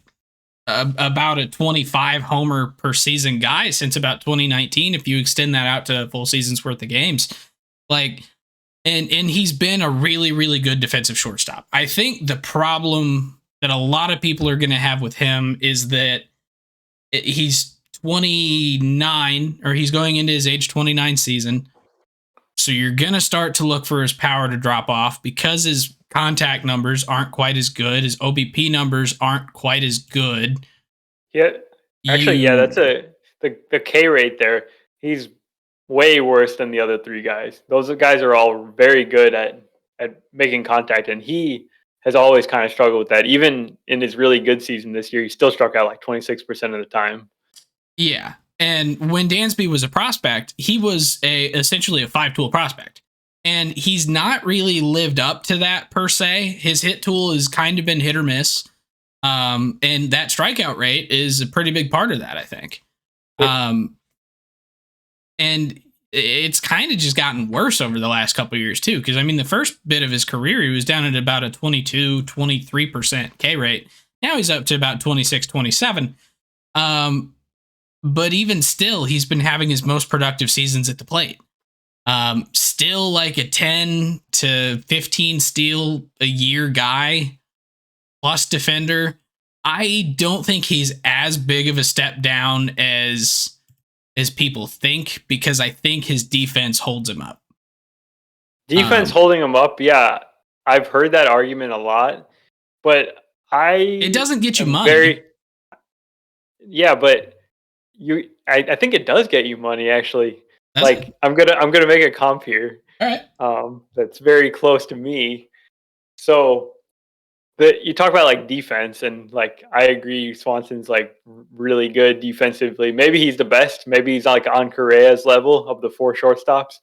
about a 25 homer per season guy since about 2019. If you extend that out to a full season's worth of games. Like, and he's been a really, really good defensive shortstop. I think the problem that a lot of people are going to have with him is that he's 29, or he's going into his age 29 season. So you're going to start to look for his power to drop off because his contact numbers aren't quite as good. His OBP numbers aren't quite as good. Yeah, actually, that's the K rate there. He's way worse than the other three guys. Those guys are all very good at making contact, and he has always kind of struggled with that. Even in his really good season this year, he still struck out like 26% of the time. Yeah. And when Dansby was a prospect, he was essentially a 5-tool prospect. And he's not really lived up to that per se. His hit tool has kind of been hit or miss. And that strikeout rate is a pretty big part of that, I think. And it's kind of just gotten worse over the last couple of years too. Because I mean, the first bit of his career, he was down at about a 22-23% K rate. Now he's up to about 26-27. But even still, he's been having his most productive seasons at the plate. Still like a 10 to 15 steal a year guy plus defender. I don't think he's as big of a step down as people think, because I think his defense holds him up. Defense holding him up, yeah. I've heard that argument a lot, but it doesn't get you money. Yeah, but I think it does get you money actually. I'm gonna make a comp here. All right. That's very close to me. So you talk about like defense, and like I agree, Swanson's like really good defensively. Maybe he's the best. Maybe he's like on Correa's level of the 4 shortstops.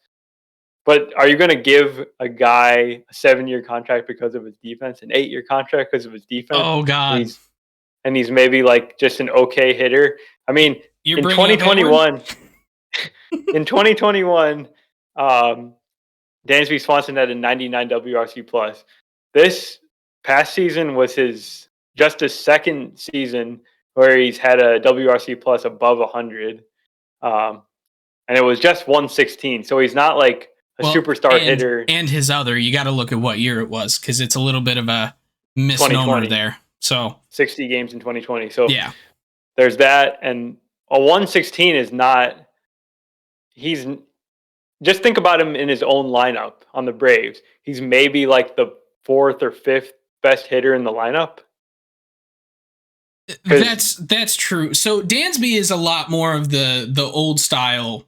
But are you going to give a guy a 7-year contract because of his defense, an 8-year contract because of his defense? Oh God! And he's maybe like just an okay hitter. I mean, in 2021, in 2021, Dansby Swanson had a 99 WRC plus. This past season was his second season where he's had a WRC plus above 100, and it was just 116. So he's not like a superstar hitter. And his other, you got to look at what year it was, because it's a little bit of a misnomer there. So 60 games in 2020. So yeah, there's that, and a 116 is not. He's just think about him in his own lineup on the Braves. He's maybe like the 4th or 5th best hitter in the lineup. That's true. So Dansby is a lot more of the old style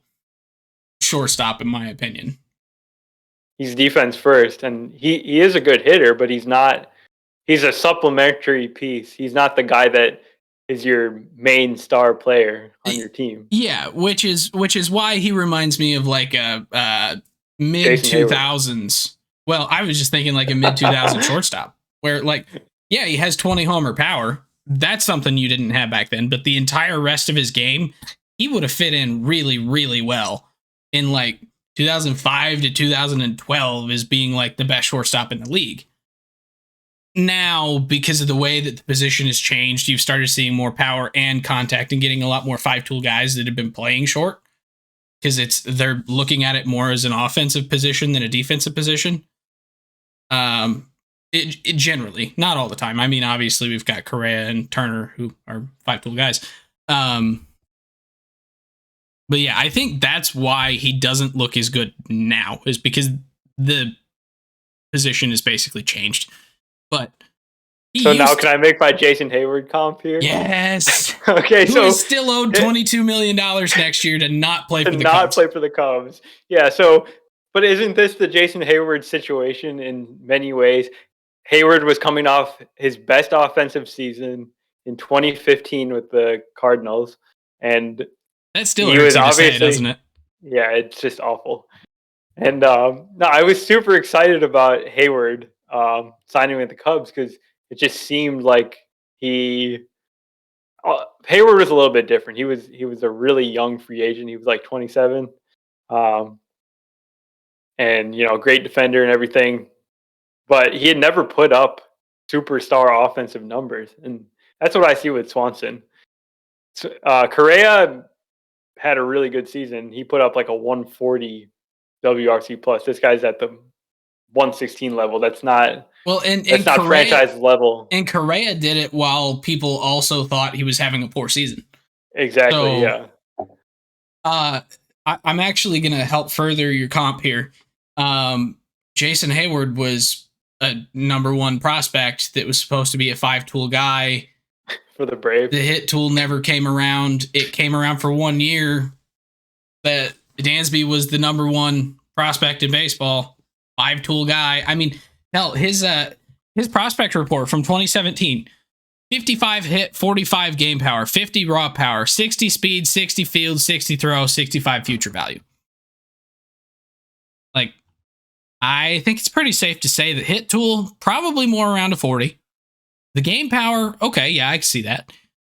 shortstop, in my opinion. He's defense first, and he is a good hitter, but he's a supplementary piece. He's not the guy that is your main star player on your team. Yeah, which is why he reminds me of like a mid 2000s. Well, I was just thinking like a mid 2000s shortstop, where like, yeah, he has 20 homer power. That's something you didn't have back then, but the entire rest of his game, he would have fit in really, really well in like 2005 to 2012 as being like the best shortstop in the league. Now, because of the way that the position has changed, you've started seeing more power and contact and getting a lot more 5-tool guys that have been playing short, because they're looking at it more as an offensive position than a defensive position. It generally, not all the time. I mean, obviously we've got Correa and Turner who are 5-tool guys. But yeah, I think that's why he doesn't look as good now, is because the position is basically changed. But now can I make my Jason Heyward comp here? Yes. Okay, Who is still owed $22 million next year to not play for the Cubs. Play for the Cubs. Yeah, so but isn't this the Jason Heyward situation in many ways? Heyward was coming off his best offensive season in 2015 with the Cardinals, and that still hurts you to say, doesn't it? Yeah, it's just awful. And no, I was super excited about Heyward signing with the Cubs, because it just seemed like Heyward was a little bit different. He was a really young free agent. He was like 27, and great defender and everything, but he had never put up superstar offensive numbers, and that's what I see with Swanson. Correa had a really good season. He put up like a 140 WRC plus. This guy's at the 116 level. That's not not Correa, franchise level. And Correa did it while people also thought he was having a poor season. Exactly. So, yeah. I'm actually going to help further your comp here. Jason Heyward was a number 1 prospect that was supposed to be a 5-tool guy for the Braves. The hit tool never came around. It came around for 1 year. But Dansby was the number 1 prospect in baseball, 5-tool guy. I mean, hell, his his prospect report from 2017. 55 hit, 45 game power, 50 raw power, 60 speed, 60 field, 60 throw, 65 future value. Like, I think it's pretty safe to say that hit tool, probably more around a 40. The game power, okay, yeah, I can see that.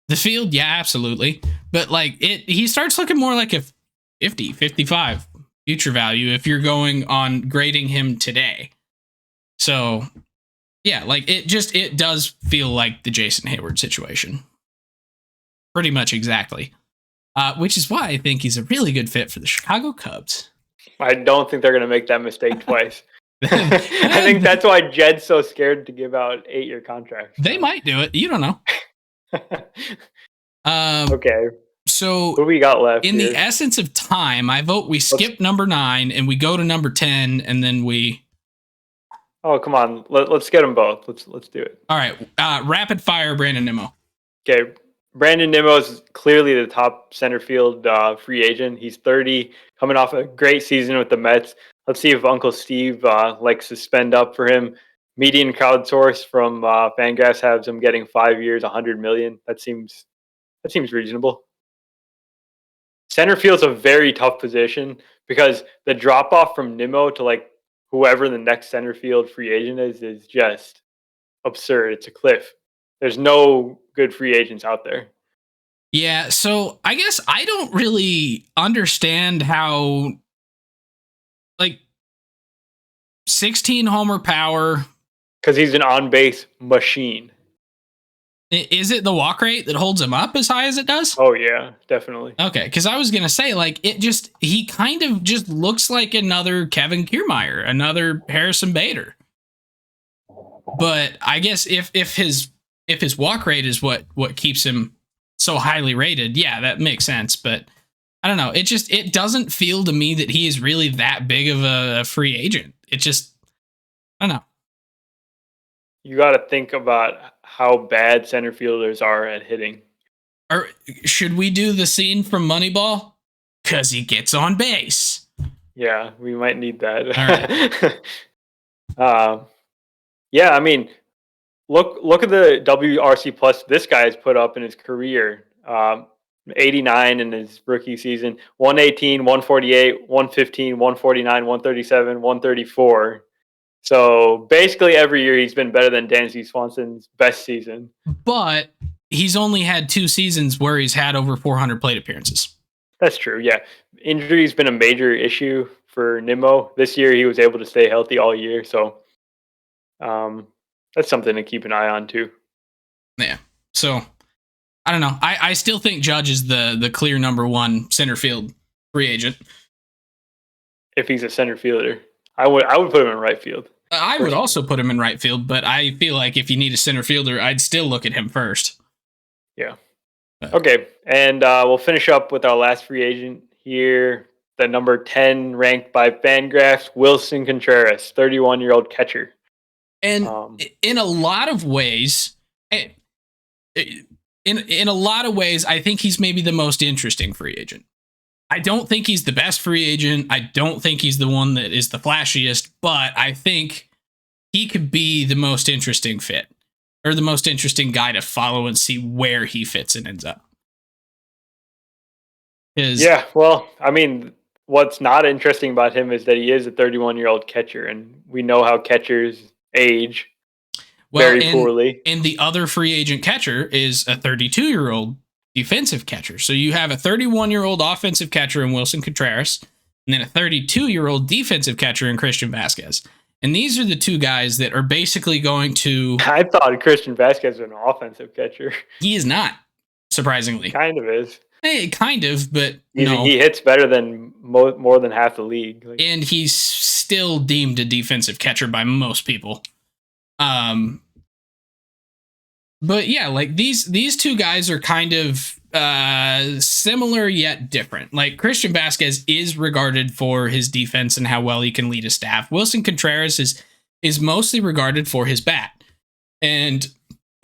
The field, yeah, absolutely. But like he starts looking more like a 50, 55 future value if you're going on grading him today. So yeah, like it does feel like the Jason Hayward situation. Pretty much exactly. Which is why I think he's a really good fit for the Chicago Cubs. I don't think they're going to make that mistake twice. I think that's why Jed's so scared to give out 8-year contracts. They might do it. You don't know. Okay. So what do we got left? In the essence of time, I vote we skip number 9 and we go to number 10, and then we. Oh, come on. Let's get them both. Let's do it. All right. Rapid fire, Brandon Nimmo. Okay. Brandon Nimmo is clearly the top center field free agent. He's 30, coming off a great season with the Mets. Let's see if Uncle Steve likes to spend up for him. Median crowdsource from Fangraphs has him getting 5 years, $100 million. That seems reasonable. Center field's a very tough position because the drop off from Nimmo to like whoever the next center field free agent is just absurd. It's a cliff. There's no good free agents out there. Yeah, so I guess I don't really understand how, like, 16 homer power. Because he's an on-base machine. Is it the walk rate that holds him up as high as it does? Oh, yeah, definitely. Okay, because I was going to say, like, he kind of just looks like another Kevin Kiermaier, another Harrison Bader. But I guess if his walk rate is what keeps him so highly rated, yeah, that makes sense. But I don't know. It doesn't feel to me that he is really that big of a free agent. I don't know. You got to think about how bad center fielders are at hitting. Or should we do the scene from Moneyball? Because he gets on base. Yeah, we might need that. All right. Yeah, I mean, look at the WRC plus this guy has put up in his career. 89 in his rookie season, 118, 148, 115, 149, 137, 134. So basically every year he's been better than Dansby Swanson's best season. But he's only had 2 seasons where he's had over 400 plate appearances. That's true, yeah. Injury's been a major issue for Nimmo. This year he was able to stay healthy all year, so that's something to keep an eye on too. Yeah. So I don't know. I still think Judge is the clear number 1 center field free agent. If he's a center fielder, I would put him in right field. I would also put him in right field, but I feel like if you need a center fielder, I'd still look at him first. Yeah. Okay, and we'll finish up with our last free agent here, the number 10 ranked by Fangraphs, Wilson Contreras, 31-year-old catcher. And in a lot of ways, in a lot of ways, I think he's maybe the most interesting free agent. I don't think he's the best free agent. I don't think he's the one that is the flashiest, but I think he could be the most interesting fit, or the most interesting guy to follow and see where he fits and ends up. Yeah, well, I mean, what's not interesting about him is that he is a 31-year-old catcher, and we know how catchers age very poorly. And the other free agent catcher is a 32-year-old defensive catcher. So you have a 31-year-old offensive catcher in Wilson Contreras, and then a 32-year-old defensive catcher in Christian Vasquez. And these are the 2 guys that are basically going to... I thought Christian Vasquez was an offensive catcher. He is not, surprisingly. Kind of is. Hey, kind of, but no. He hits better than more than half the league. And he's still deemed a defensive catcher by most people. But yeah, like these 2 guys are kind of similar yet different. Like Christian Vasquez is regarded for his defense and how well he can lead a staff. Wilson Contreras is mostly regarded for his bat. And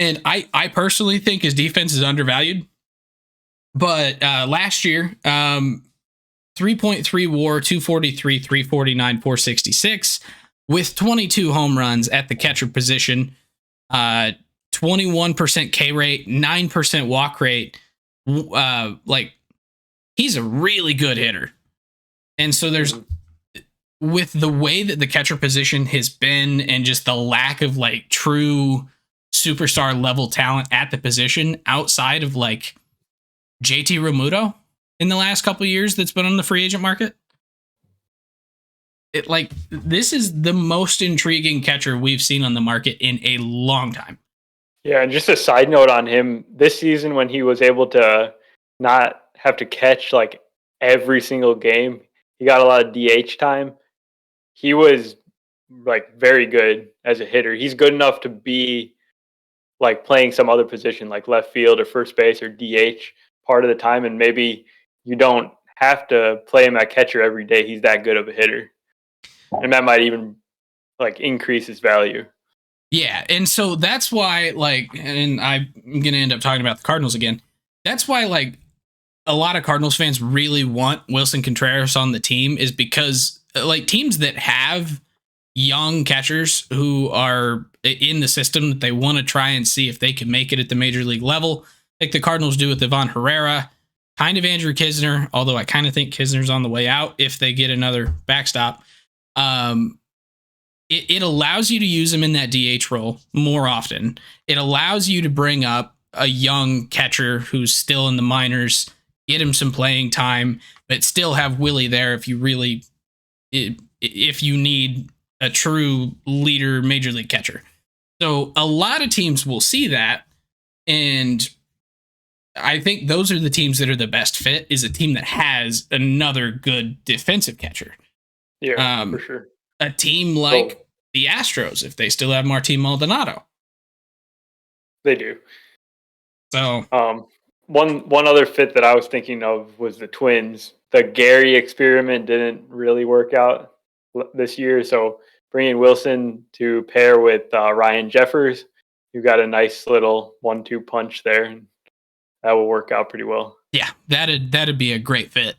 I personally think his defense is undervalued. But last year, 3.3 WAR, 243, 349, 466, with 22 home runs at the catcher position. 21% K rate, 9% walk rate. Like, he's a really good hitter. And so there's, with the way that the catcher position has been and just the lack of like true superstar level talent at the position outside of like JT Realmuto in the last couple of years that's been on the free agent market, this is the most intriguing catcher we've seen on the market in a long time. Yeah, and just a side note on him, this season when he was able to not have to catch like every single game, he got a lot of DH time. He was like very good as a hitter. He's good enough to be like playing some other position like left field or first base or DH part of the time, and maybe you don't have to play him at catcher every day. He's that good of a hitter. And that might even like increase his value. Yeah, and so that's why, like, and I'm going to end up talking about the Cardinals again. That's why, like, a lot of Cardinals fans really want Wilson Contreras on the team, is because, like, teams that have young catchers who are in the system that they want to try and see if they can make it at the major league level, like the Cardinals do with Ivan Herrera, kind of Andrew Knizner, although I kind of think Knizner's on the way out if they get another backstop. It allows you to use him in that DH role more often. It allows you to bring up a young catcher who's still in the minors, get him some playing time, but still have Willie there if you need a true leader major league catcher. So a lot of teams will see that, and I think those are the teams that are the best fit, is a team that has another good defensive catcher. Yeah, for sure. A team like the Astros, if they still have Martin Maldonado. They do. So one other fit that I was thinking of was the Twins. The Gary experiment didn't really work out this year, so bringing Wilson to pair with Ryan Jeffers, you got a nice little 1-2 punch there, and that will work out pretty well. Yeah, that'd be a great fit.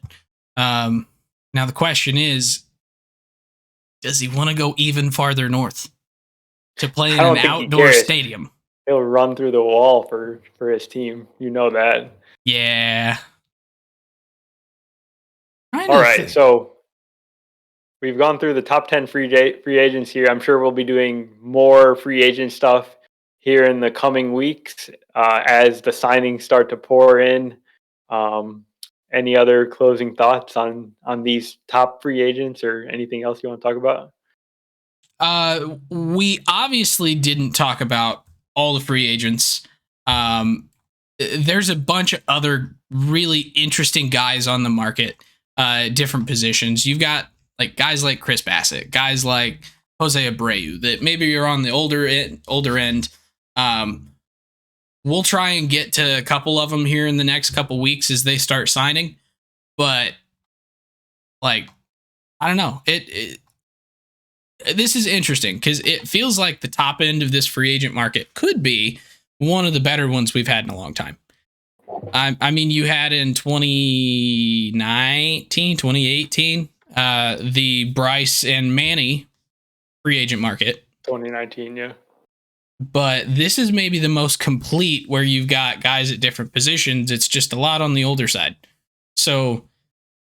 Now the question is, does he want to go even farther north to play in an outdoor stadium? He'll run through the wall for his team. You know that. Yeah. All right, so we've gone through the top 10 free agents here. I'm sure we'll be doing more free agent stuff here in the coming weeks as the signings start to pour in. Any other closing thoughts on these top free agents or anything else you want to talk about? We obviously didn't talk about all the free agents. There's a bunch of other really interesting guys on the market, different positions. You've got like guys like Chris Bassett, guys like Jose Abreu that maybe you're on the older end. We'll try and get to a couple of them here in the next couple weeks as they start signing. But like, I don't know. This is interesting because it feels like the top end of this free agent market could be one of the better ones we've had in a long time. I mean, you had in 2018, the Bryce and Manny free agent market. 2019, yeah. But this is maybe the most complete, where you've got guys at different positions. It's just a lot on the older side. So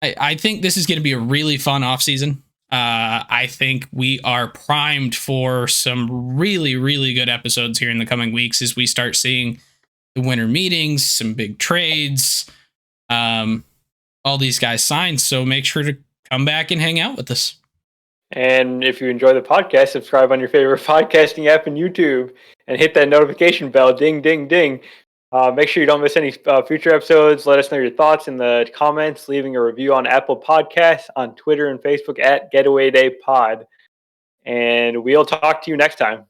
I think this is going to be a really fun offseason. I think we are primed for some really, really good episodes here in the coming weeks as we start seeing the winter meetings, some big trades, all these guys signed. So make sure to come back and hang out with us. And if you enjoy the podcast, subscribe on your favorite podcasting app and YouTube and hit that notification bell. Ding, ding, ding. Make sure you don't miss any future episodes. Let us know your thoughts in the comments, leaving a review on Apple Podcasts, on Twitter and Facebook at Getaway Day Pod. And we'll talk to you next time.